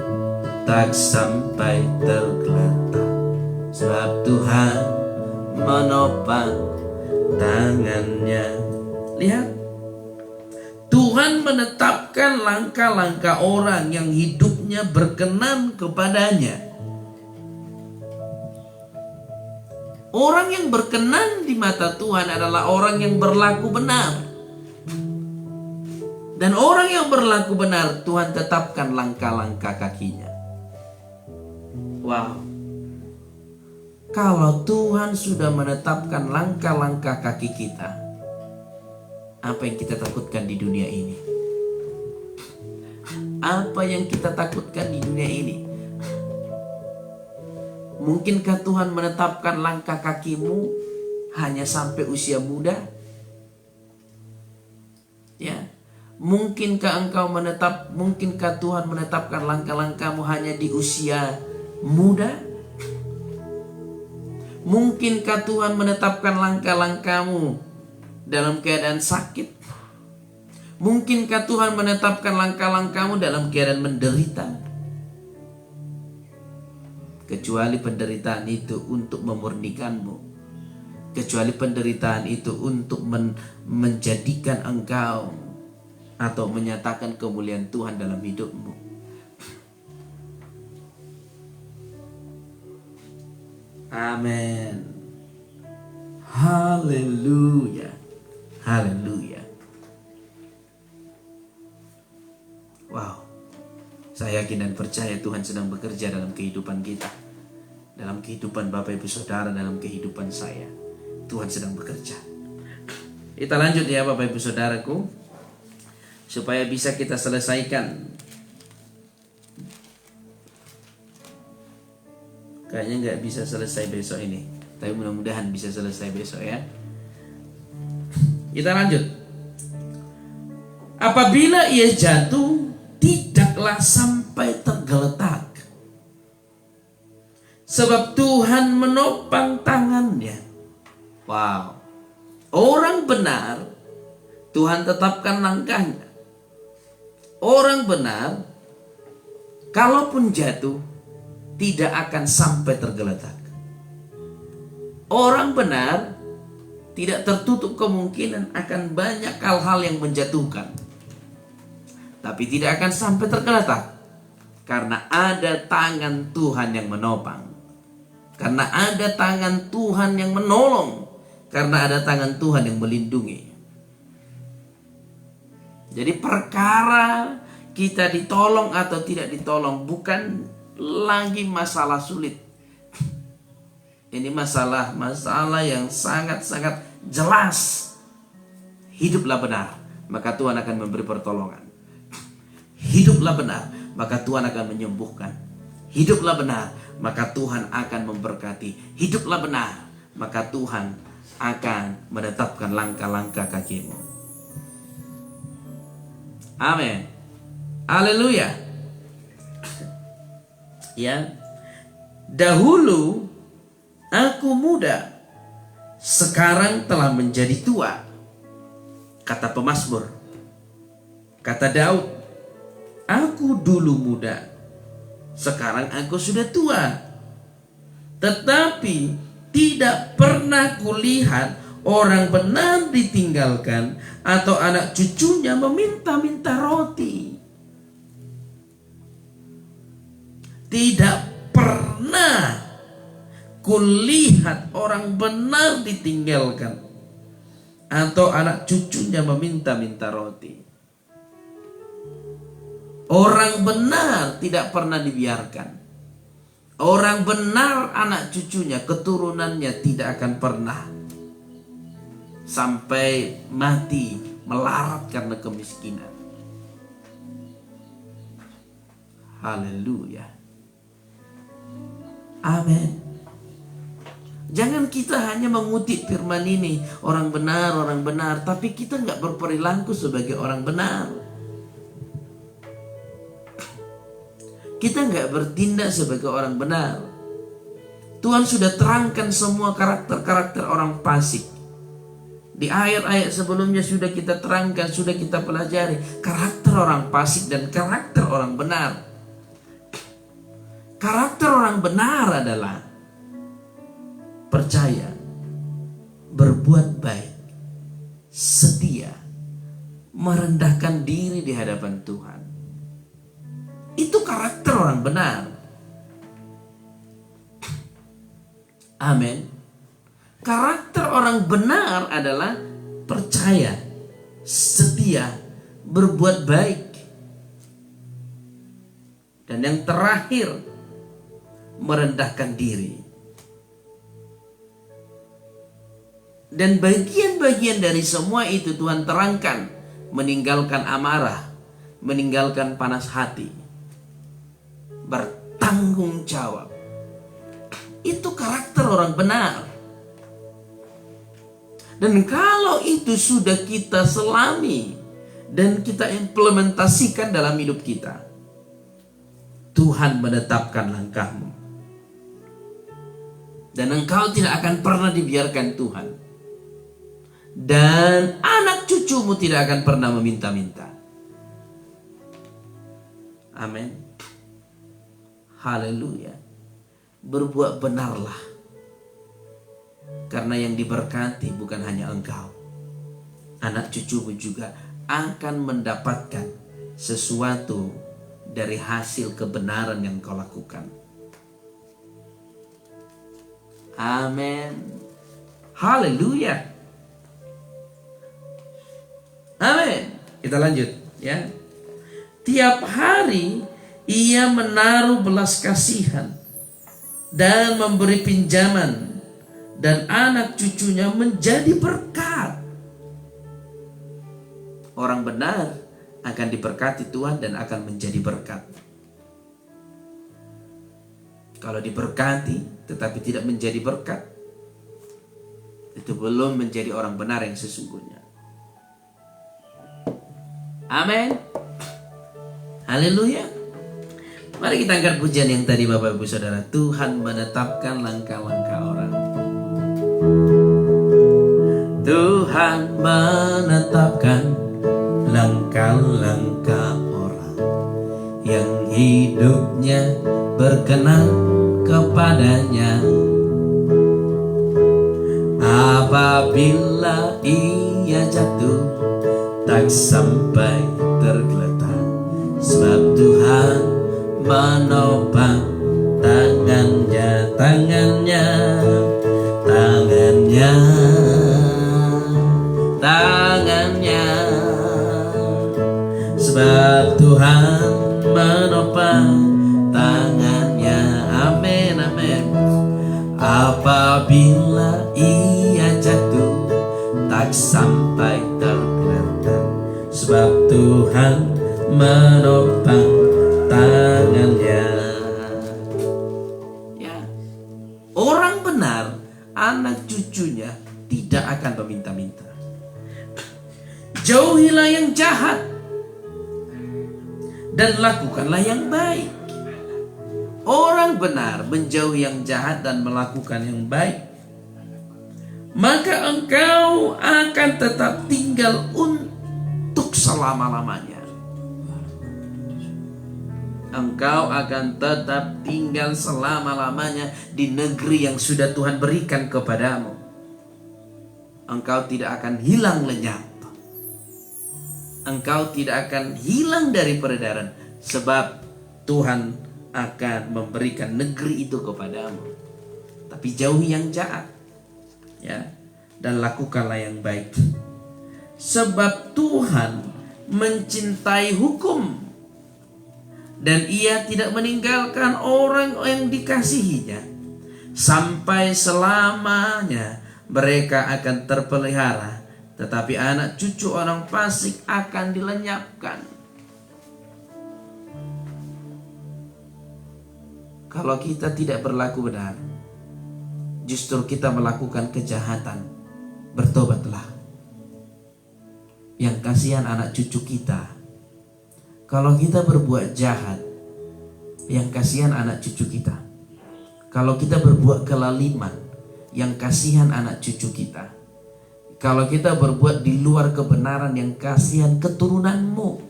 tak sampai tergeletak, sebab Tuhan menopang tangannya. Lihat, Tuhan menetapkan langkah-langkah orang yang hidupnya berkenan kepadanya. Orang yang berkenan di mata Tuhan adalah orang yang berlaku benar. Dan orang yang berlaku benar, Tuhan tetapkan langkah-langkah kakinya. Wow. Kalau Tuhan sudah menetapkan langkah-langkah kaki kita, apa yang kita takutkan di dunia ini? Apa yang kita takutkan di dunia ini? Mungkinkah Tuhan menetapkan langkah kakimu hanya sampai usia muda? Ya. Mungkinkah Tuhan menetapkan langkah-langkahmu hanya di usia muda? Mungkinkah Tuhan menetapkan langkah-langkahmu dalam keadaan sakit? Mungkinkah Tuhan menetapkan langkah-langkahmu dalam keadaan menderita? Kecuali penderitaan itu untuk memurnikanmu. Kecuali penderitaan itu untuk menjadikan engkau atau menyatakan kemuliaan Tuhan dalam hidupmu. Amin. Haleluya. Haleluya. Wow. Saya yakin dan percaya Tuhan sedang bekerja dalam kehidupan kita. Dalam kehidupan Bapak Ibu Saudara, dalam kehidupan saya. Tuhan sedang bekerja. Kita lanjut ya Bapak Ibu Saudaraku. Supaya bisa kita selesaikan. Kayaknya nggak bisa selesai besok ini. Tapi mudah-mudahan bisa selesai besok ya. Kita lanjut. Apabila ia jatuh, tidaklah sampai tergeletak, sebab Tuhan menopang tangannya. Wow. Orang benar, Tuhan tetapkan langkahnya. Orang benar, kalaupun jatuh, tidak akan sampai tergeletak. Orang benar, tidak tertutup kemungkinan akan banyak hal-hal yang menjatuhkan. Tapi tidak akan sampai tergeletak. Karena ada tangan Tuhan yang menopang. Karena ada tangan Tuhan yang menolong. karena ada tangan Tuhan yang melindungi. Jadi perkara kita ditolong atau tidak ditolong bukan lagi masalah sulit. Ini masalah yang sangat-sangat jelas. Hiduplah benar, maka Tuhan akan memberi pertolongan. Hiduplah benar, maka Tuhan akan menyembuhkan. Hiduplah benar, maka Tuhan akan memberkati. Hiduplah benar, maka Tuhan akan menetapkan langkah-langkah kakimu. Amin. Haleluya. Ya. Dahulu aku muda, sekarang telah menjadi tua, kata pemazmur. Kata Daud, aku dulu muda, sekarang aku sudah tua, tetapi tidak pernah kulihat orang benar ditinggalkan atau anak cucunya meminta-minta roti. Tidak pernah kulihat orang benar ditinggalkan atau anak cucunya meminta-minta roti. Orang benar tidak pernah dibiarkan. Orang benar anak cucunya, keturunannya tidak akan pernah sampai mati melarat karena kemiskinan. Haleluya. Amin. Jangan kita hanya mengutip firman ini, orang benar, tapi kita nggak berperilaku sebagai orang benar. Kita nggak bertindak sebagai orang benar. Tuhan sudah terangkan semua karakter-karakter orang fasik. Di ayat-ayat sebelumnya sudah kita terangkan, sudah kita pelajari karakter orang fasik dan karakter orang benar. Karakter orang benar adalah percaya, berbuat baik, setia, merendahkan diri di hadapan Tuhan. Itu karakter orang benar. Amin. Karakter orang benar adalah percaya, setia, berbuat baik. Dan yang terakhir, merendahkan diri. Dan bagian-bagian dari semua itu Tuhan terangkan. Meninggalkan amarah, meninggalkan panas hati, bertanggung jawab. Itu karakter orang benar. Dan kalau itu sudah kita selami dan kita implementasikan dalam hidup kita, Tuhan menetapkan langkahmu. Dan engkau tidak akan pernah dibiarkan Tuhan. Dan anak cucumu tidak akan pernah meminta-minta. Amin. Haleluya. Berbuat benarlah. Karena yang diberkati bukan hanya engkau. Anak cucumu juga akan mendapatkan sesuatu dari hasil kebenaran yang kau lakukan. Amin. Haleluya. Amin. Kita lanjut ya. Tiap hari ia menaruh belas kasihan dan memberi pinjaman, dan anak cucunya menjadi berkat. Orang benar akan diberkati Tuhan dan akan menjadi berkat. Kalau diberkati tetapi tidak menjadi berkat, itu belum menjadi orang benar yang sesungguhnya. Amin. Haleluya. Mari kita angkat pujian yang tadi Bapak Ibu Saudara. Tuhan menetapkan langkah-langkah orang. Tuhan menetapkan langkah-langkah orang yang hidupnya berkenan kepadanya. Apabila ia jatuh, tak sampai tergeletak, sebab Tuhan menopang tangannya, tangannya, tangannya. sebab Tuhan menopang tangannya. Amin, amin. Apabila ia jatuh tak sampai tergeletak, sebab Tuhan menopang tangannya. Ya, orang benar, anak cucunya tidak akan meminta-minta. Jauhilah yang jahat dan lakukanlah yang baik. Orang benar menjauhi yang jahat dan melakukan yang baik, maka engkau akan tetap tinggal untuk selama-lamanya. Engkau akan tetap tinggal selama-lamanya di negeri yang sudah Tuhan berikan kepadamu. Engkau tidak akan hilang lenyap. Engkau tidak akan hilang dari peredaran, sebab Tuhan akan memberikan negeri itu kepadamu. Tapi jauhi yang jahat, ya, dan lakukanlah yang baik, sebab Tuhan mencintai hukum, dan Ia tidak meninggalkan orang yang dikasihinya. Sampai selamanya mereka akan terpelihara, tetapi anak cucu orang fasik akan dilenyapkan. Kalau kita tidak berlaku benar, justru kita melakukan kejahatan, bertobatlah. Yang kasihan anak cucu kita. Kalau kita berbuat jahat, yang kasihan anak cucu kita. Kalau kita berbuat kelaliman, yang kasihan anak cucu kita. Kalau kita berbuat di luar kebenaran, yang kasihan keturunanmu.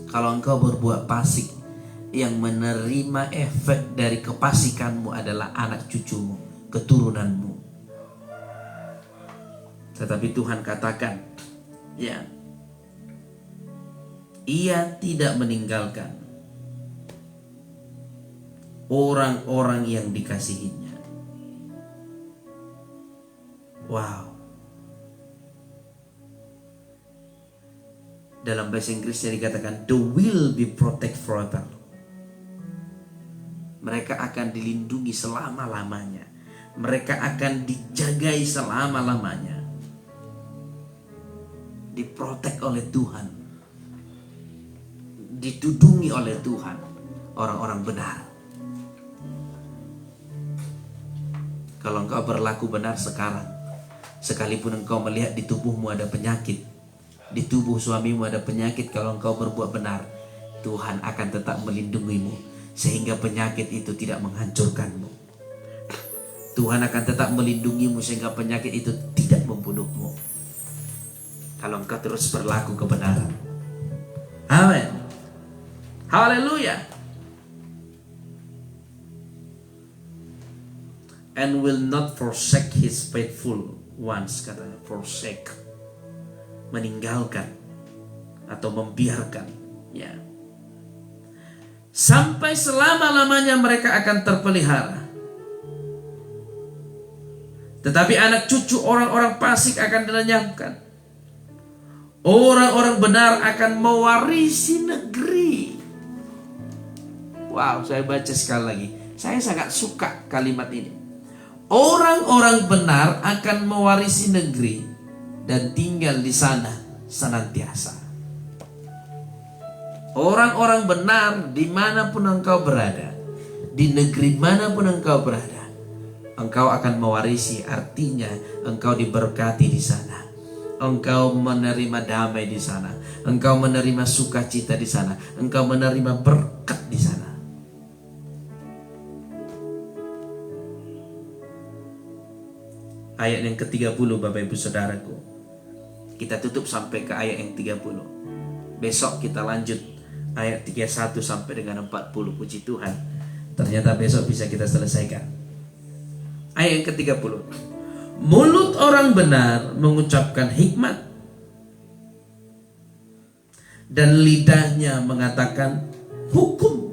Kalau engkau berbuat fasik, yang menerima efek dari kefasikanmu adalah anak cucumu, keturunanmu. Tetapi Tuhan katakan, ya, Ia tidak meninggalkan orang-orang yang dikasihinya. Wow. Dalam bahasa Inggrisnya dikatakan, the will be protected forever. Mereka akan dilindungi selama-lamanya. Mereka akan dijagai selama-lamanya. Diprotek oleh Tuhan. Ditudungi oleh Tuhan. Orang-orang benar. Kalau engkau berlaku benar sekarang, sekalipun engkau melihat di tubuhmu ada penyakit, di tubuh suamimu ada penyakit, kalau engkau berbuat benar, Tuhan akan tetap melindungimu, sehingga penyakit itu tidak menghancurkanmu. Tuhan akan tetap melindungimu, sehingga penyakit itu tidak membunuhmu, kalau engkau terus berlaku kebenaran. Amin. Haleluya. And will not forsake his faithful ones, katanya. Forsake, meninggalkan atau membiarkan, ya. Sampai selama-lamanya mereka akan terpelihara. Tetapi anak cucu orang-orang fasik akan dilenyapkan. Orang-orang benar akan mewarisi negeri. Wow, saya baca sekali lagi. Saya sangat suka kalimat ini. Orang-orang benar akan mewarisi negeri dan tinggal di sana senantiasa. Orang-orang benar dimanapun engkau berada, di negeri manapun engkau berada, engkau akan mewarisi. Artinya engkau diberkati di sana. Engkau menerima damai di sana. Engkau menerima sukacita di sana. Engkau menerima berkat di sana. Ayat yang ke-30, Bapak Ibu Saudaraku. Kita tutup sampai ke ayat yang 30. Besok kita lanjut ayat 31 sampai dengan 40. Puji Tuhan. Ternyata besok bisa kita selesaikan. Ayat yang ke-30. Mulut orang benar mengucapkan hikmat, dan lidahnya mengatakan hukum.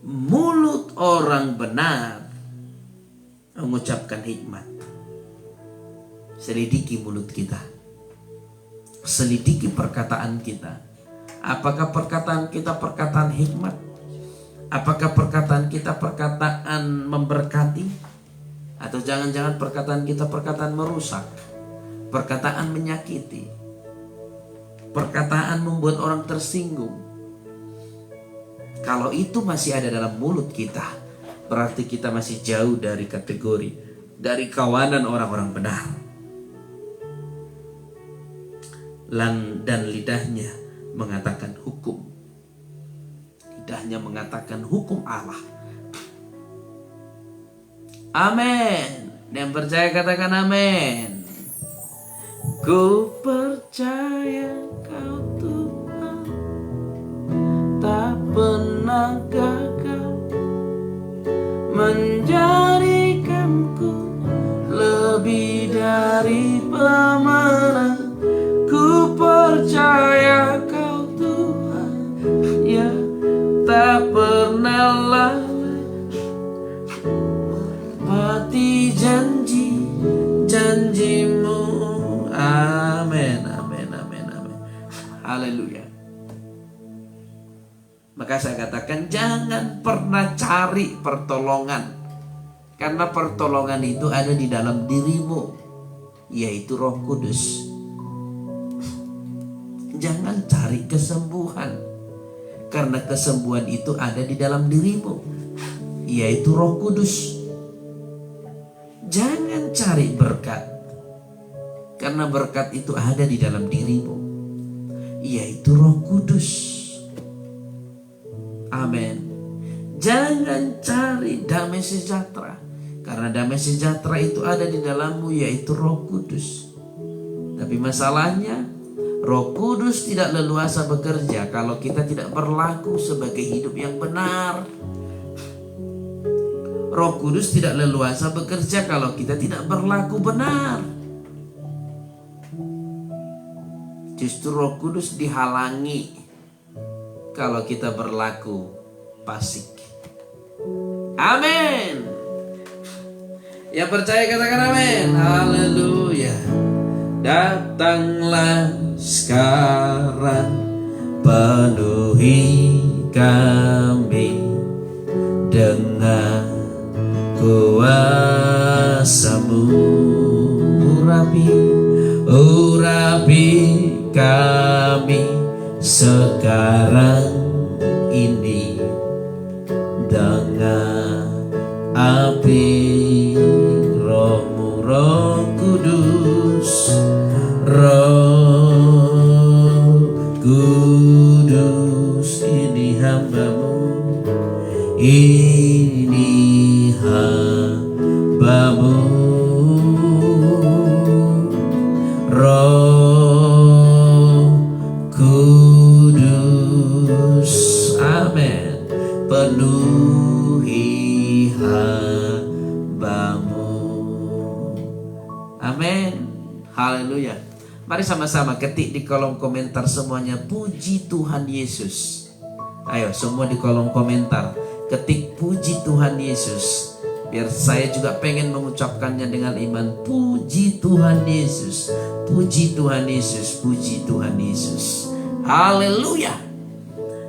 Mulut orang benar mengucapkan hikmat, selidiki mulut kita, selidiki perkataan kita. Apakah perkataan kita perkataan hikmat? Apakah perkataan kita perkataan memberkati? Atau jangan-jangan perkataan kita perkataan merusak, perkataan menyakiti, perkataan membuat orang tersinggung? Kalau itu masih ada dalam mulut kita, berarti kita masih jauh dari kategori, dari kawanan orang-orang benar. Dan lidahnya mengatakan hukum. Lidahnya mengatakan hukum Allah. Amin. Yang percaya katakan amin. Ku percaya Kau Tuhan tak pernah gagal menjadikanku lebih dari pemenang. Ku percaya Kau Tuhan, ya, tak pernah lalai mati janji-janjimu. Amin, amin, amin, amin. Haleluya. Maka saya katakan jangan pernah cari pertolongan, karena pertolongan itu ada di dalam dirimu, yaitu Roh Kudus. Jangan cari kesembuhan, karena kesembuhan itu ada di dalam dirimu, yaitu Roh Kudus. Jangan cari berkat, karena berkat itu ada di dalam dirimu, yaitu Roh Kudus. Amin. Jangan cari damai sejahtera, karena damai sejahtera itu ada di dalammu, yaitu Roh Kudus. Tapi masalahnya, Roh Kudus tidak leluasa bekerja kalau kita tidak berlaku sebagai hidup yang benar. Roh Kudus tidak leluasa bekerja kalau kita tidak berlaku benar. Justru Roh Kudus dihalangi kalau kita berlaku fasik. Amin. Yang percaya katakan amin. Haleluya. Datanglah sekarang, penuhi kami dengan kuasa-Mu. Urapi kami sekarang ini dengan api Roh-Mu, Roh Kudus. Roh Kudus, ini hamba-Mu, ini hamba-Mu. Roh Kudus, amin, penuhi hamba-Mu. Amin. Haleluya. Mari sama-sama ketik di kolom komentar semuanya, puji Tuhan Yesus. Ayo semua di kolom komentar ketik puji Tuhan Yesus, biar saya juga pengen mengucapkannya dengan iman. Puji Tuhan Yesus, puji Tuhan Yesus, puji Tuhan Yesus. Haleluya.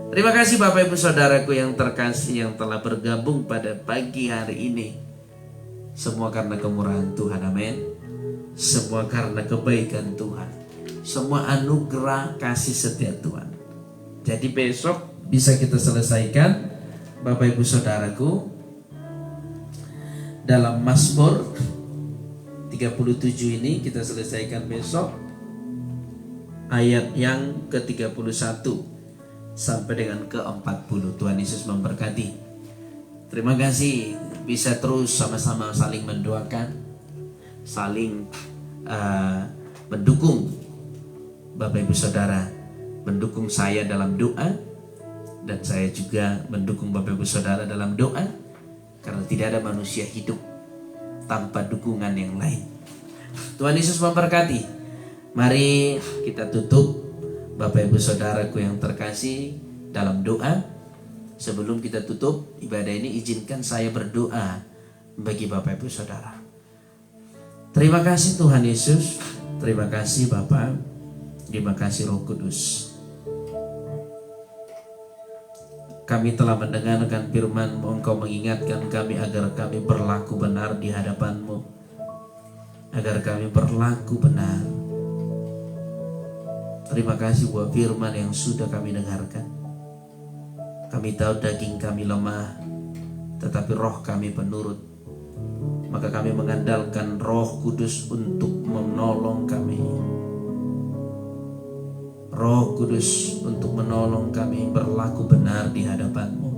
Terima kasih Bapak Ibu Saudaraku yang terkasih yang telah bergabung pada pagi hari ini. Semua karena kemurahan Tuhan, amin. Semua karena kebaikan Tuhan, semua anugerah kasih setia Tuhan. Jadi besok bisa kita selesaikan Bapak Ibu Saudaraku dalam Mazmur 37 ini, kita selesaikan besok ayat yang ke-31 sampai dengan ke-40. Tuhan Yesus memberkati. Terima kasih, bisa terus sama-sama saling mendoakan, saling mendukung. Bapak Ibu Saudara mendukung saya dalam doa, dan saya juga mendukung Bapak Ibu Saudara dalam doa, karena tidak ada manusia hidup tanpa dukungan yang lain. Tuhan Yesus memberkati. Mari kita tutup Bapak Ibu Saudaraku yang terkasih dalam doa. Sebelum kita tutup ibadah ini, izinkan saya berdoa bagi Bapak Ibu Saudara. Terima kasih Tuhan Yesus, terima kasih Bapa, terima kasih Roh Kudus. Kami telah mendengarkan firman-Mu, Engkau mengingatkan kami agar kami berlaku benar di hadapan-Mu, agar kami berlaku benar. Terima kasih buat firman yang sudah kami dengarkan. Kami tahu daging kami lemah, tetapi roh kami penurut. Maka kami mengandalkan Roh Kudus untuk menolong kami. Roh Kudus untuk menolong kami berlaku benar di hadapan-Mu.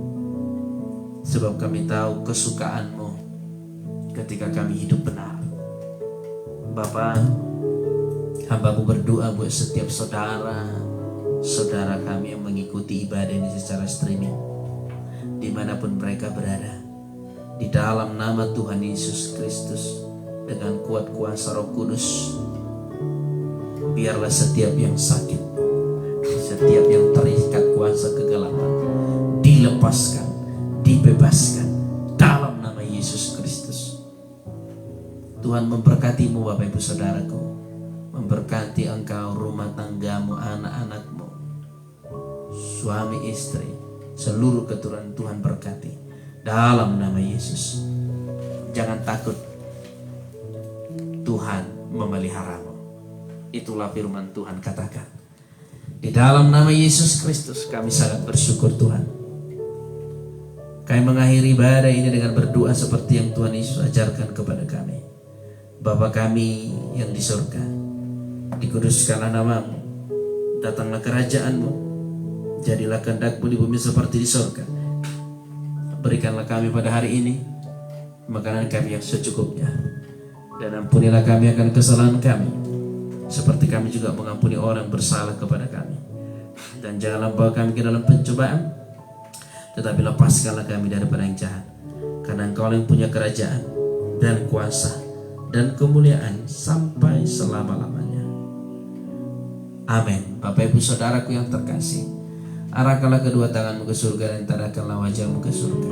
Sebab kami tahu kesukaan-Mu ketika kami hidup benar. Bapa, hamba-Mu berdoa buat setiap saudara kami yang mengikuti ibadah ini secara streaming, dimanapun mereka berada. Di dalam nama Tuhan Yesus Kristus, dengan kuat kuasa Roh Kudus, biarlah setiap yang sakit, setiap yang terikat kuasa kegelapan, dilepaskan, dibebaskan dalam nama Yesus Kristus. Tuhan memberkati-Mu Bapak Ibu Saudaraku, memberkati engkau, rumah tanggamu, anak-anakmu, suami istri, seluruh keturunan Tuhan berkati dalam nama Yesus. Jangan takut, Tuhan memeliharamu. Itulah firman Tuhan katakan. Di dalam nama Yesus Kristus kami sangat bersyukur Tuhan. Kami mengakhiri ibadah ini dengan berdoa seperti yang Tuhan Yesus ajarkan kepada kami. Bapa kami yang di surga, dikuduskanlah nama-Mu, datanglah kerajaan-Mu, jadilah kehendak-Mu di bumi seperti di surga. Berikanlah kami pada hari ini makanan kami yang secukupnya, dan ampunilah kami akan kesalahan kami, seperti kami juga mengampuni orang bersalah kepada kami. Dan janganlah bawa kami ke dalam pencobaan, tetapi lepaskanlah kami daripada yang jahat. Karena Engkau yang punya kerajaan dan kuasa dan kemuliaan sampai selama-lamanya. Amin. Bapak Ibu Saudaraku yang terkasih, arahkanlah kedua tanganmu ke surga dan tadahkanlah wajahmu ke surga.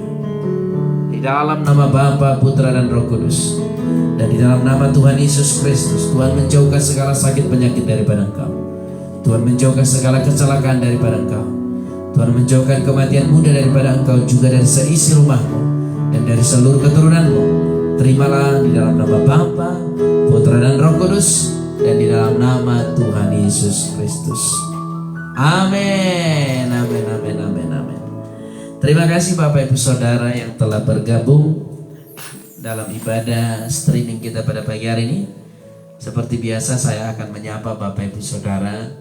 Di dalam nama Bapa, Putra dan Roh Kudus, dan di dalam nama Tuhan Yesus Kristus, Tuhan menjauhkan segala sakit penyakit daripada engkau. Tuhan menjauhkan segala kecelakaan daripada engkau. Tuhan menjauhkan kematian muda daripada engkau, juga dari seisi rumahmu dan dari seluruh keturunanmu. Terimalah di dalam nama Bapa, Putra dan Roh Kudus, dan di dalam nama Tuhan Yesus Kristus. Amin, amin, amin, amin, amin. Terima kasih Bapak Ibu Saudara yang telah bergabung dalam ibadah streaming kita pada pagi hari ini. Seperti biasa saya akan menyapa Bapak Ibu Saudara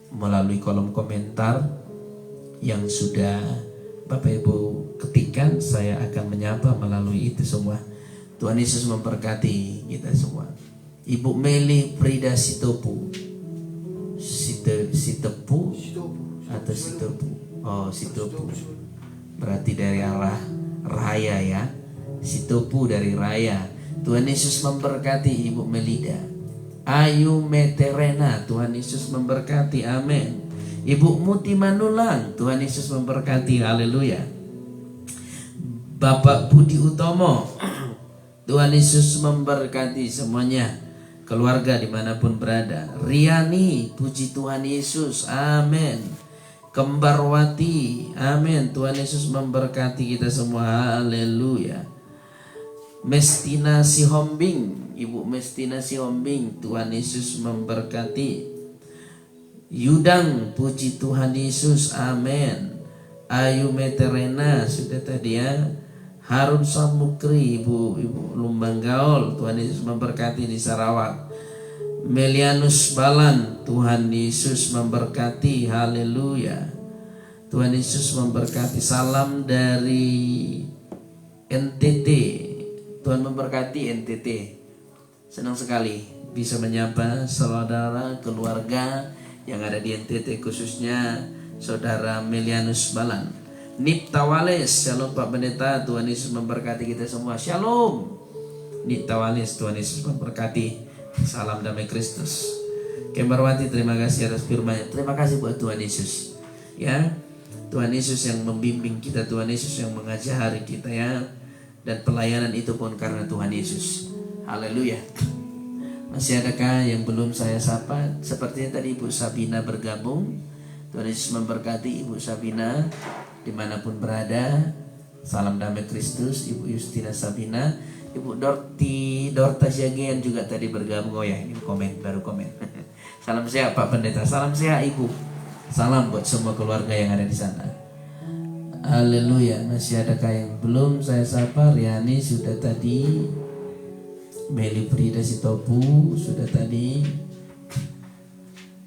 melalui kolom komentar yang sudah Bapak Ibu ketikkan. Saya akan menyapa melalui itu semua. Tuhan Yesus memberkati kita semua. Ibu Meli Frida Sitopu, Sitepu atau Sitopu? Oh, Sitopu. Berarti dari arah Raya ya. Sitopu dari Raya. Tuhan Yesus memberkati Ibu Melida. Ayu Meterena, Tuhan Yesus memberkati. Amin. Ibu Muti Manulang, Tuhan Yesus memberkati. Haleluya. Bapak Budi Utomo, Tuhan Yesus memberkati semuanya, keluarga dimanapun berada. Riani, puji Tuhan Yesus. Amin. Kembarwati, amin. Tuhan Yesus memberkati kita semua. Haleluya. Mestina Sihombing, Ibu Mestina Sihombing, Tuhan Yesus memberkati. Yudang, puji Tuhan Yesus. Amin. Ayu Meterena sudah tadi ya. Harun Samukri, Ibu Lumbang Gaul, Tuhan Yesus memberkati di Sarawak. Melianus Balan, Tuhan Yesus memberkati. Haleluya. Tuhan Yesus memberkati. Salam dari NTT. Tuhan memberkati NTT. Senang sekali bisa menyapa saudara keluarga yang ada di NTT, khususnya Saudara Melianus Balan. Nipta Wales, shalom Pak Pendeta, Tuhan Yesus memberkati kita semua. Shalom Nipta Wales, Tuhan Yesus memberkati. Salam damai Kristus. Kembarwati, terima kasih atas firman-Nya. Terima kasih buat Tuhan Yesus. Ya, Tuhan Yesus yang membimbing kita, Tuhan Yesus yang mengajari kita ya. Dan pelayanan itu pun karena Tuhan Yesus. Haleluya. Masih adakah yang belum saya sapa? Sepertinya tadi Ibu Sabina bergabung. Tuhan Yesus memberkati Ibu Sabina dimanapun berada. Salam damai Kristus. Ibu Justina Sabina, Ibu Dorta Siagian juga tadi bergabung. Oh ya, ini baru komen. Salam sehat Pak Pendeta. Salam sehat Ibu. Salam buat semua keluarga yang ada di sana. Haleluya. Masih adakah yang belum saya sapa? Riani sudah tadi. Meli Frida Sitopu sudah tadi.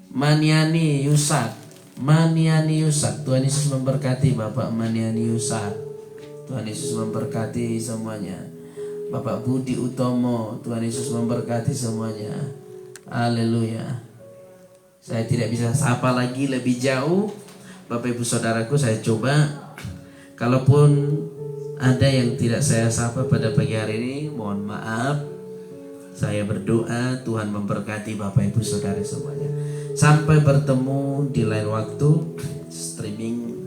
Maniani Yusak. Tuhan Yesus memberkati Bapak Maniani Yusak. Tuhan Yesus memberkati semuanya. Bapak Budi Utomo, Tuhan Yesus memberkati semuanya. Haleluya. Saya tidak bisa sapa lagi lebih jauh. Bapak Ibu Saudaraku, saya coba. Kalaupun ada yang tidak saya sapa pada pagi hari ini, mohon maaf. Saya berdoa Tuhan memberkati Bapak Ibu Saudara semuanya. Sampai bertemu di lain waktu streaming.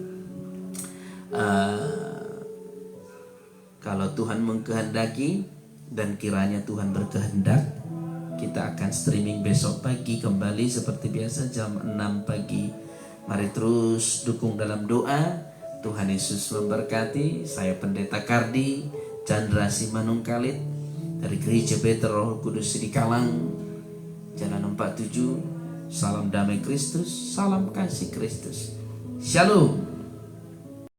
Kalau Tuhan mengkehendaki dan kiranya Tuhan berkehendak, kita akan streaming besok pagi kembali seperti biasa jam 6 pagi. Mari terus dukung dalam doa. Tuhan Yesus memberkati. Saya Pendeta Kardi Chandra Simanungkalit dari Gereja Betel Roh Kudus di Kalang, Jalan 47. Salam damai Kristus, salam kasih Kristus. Shalom.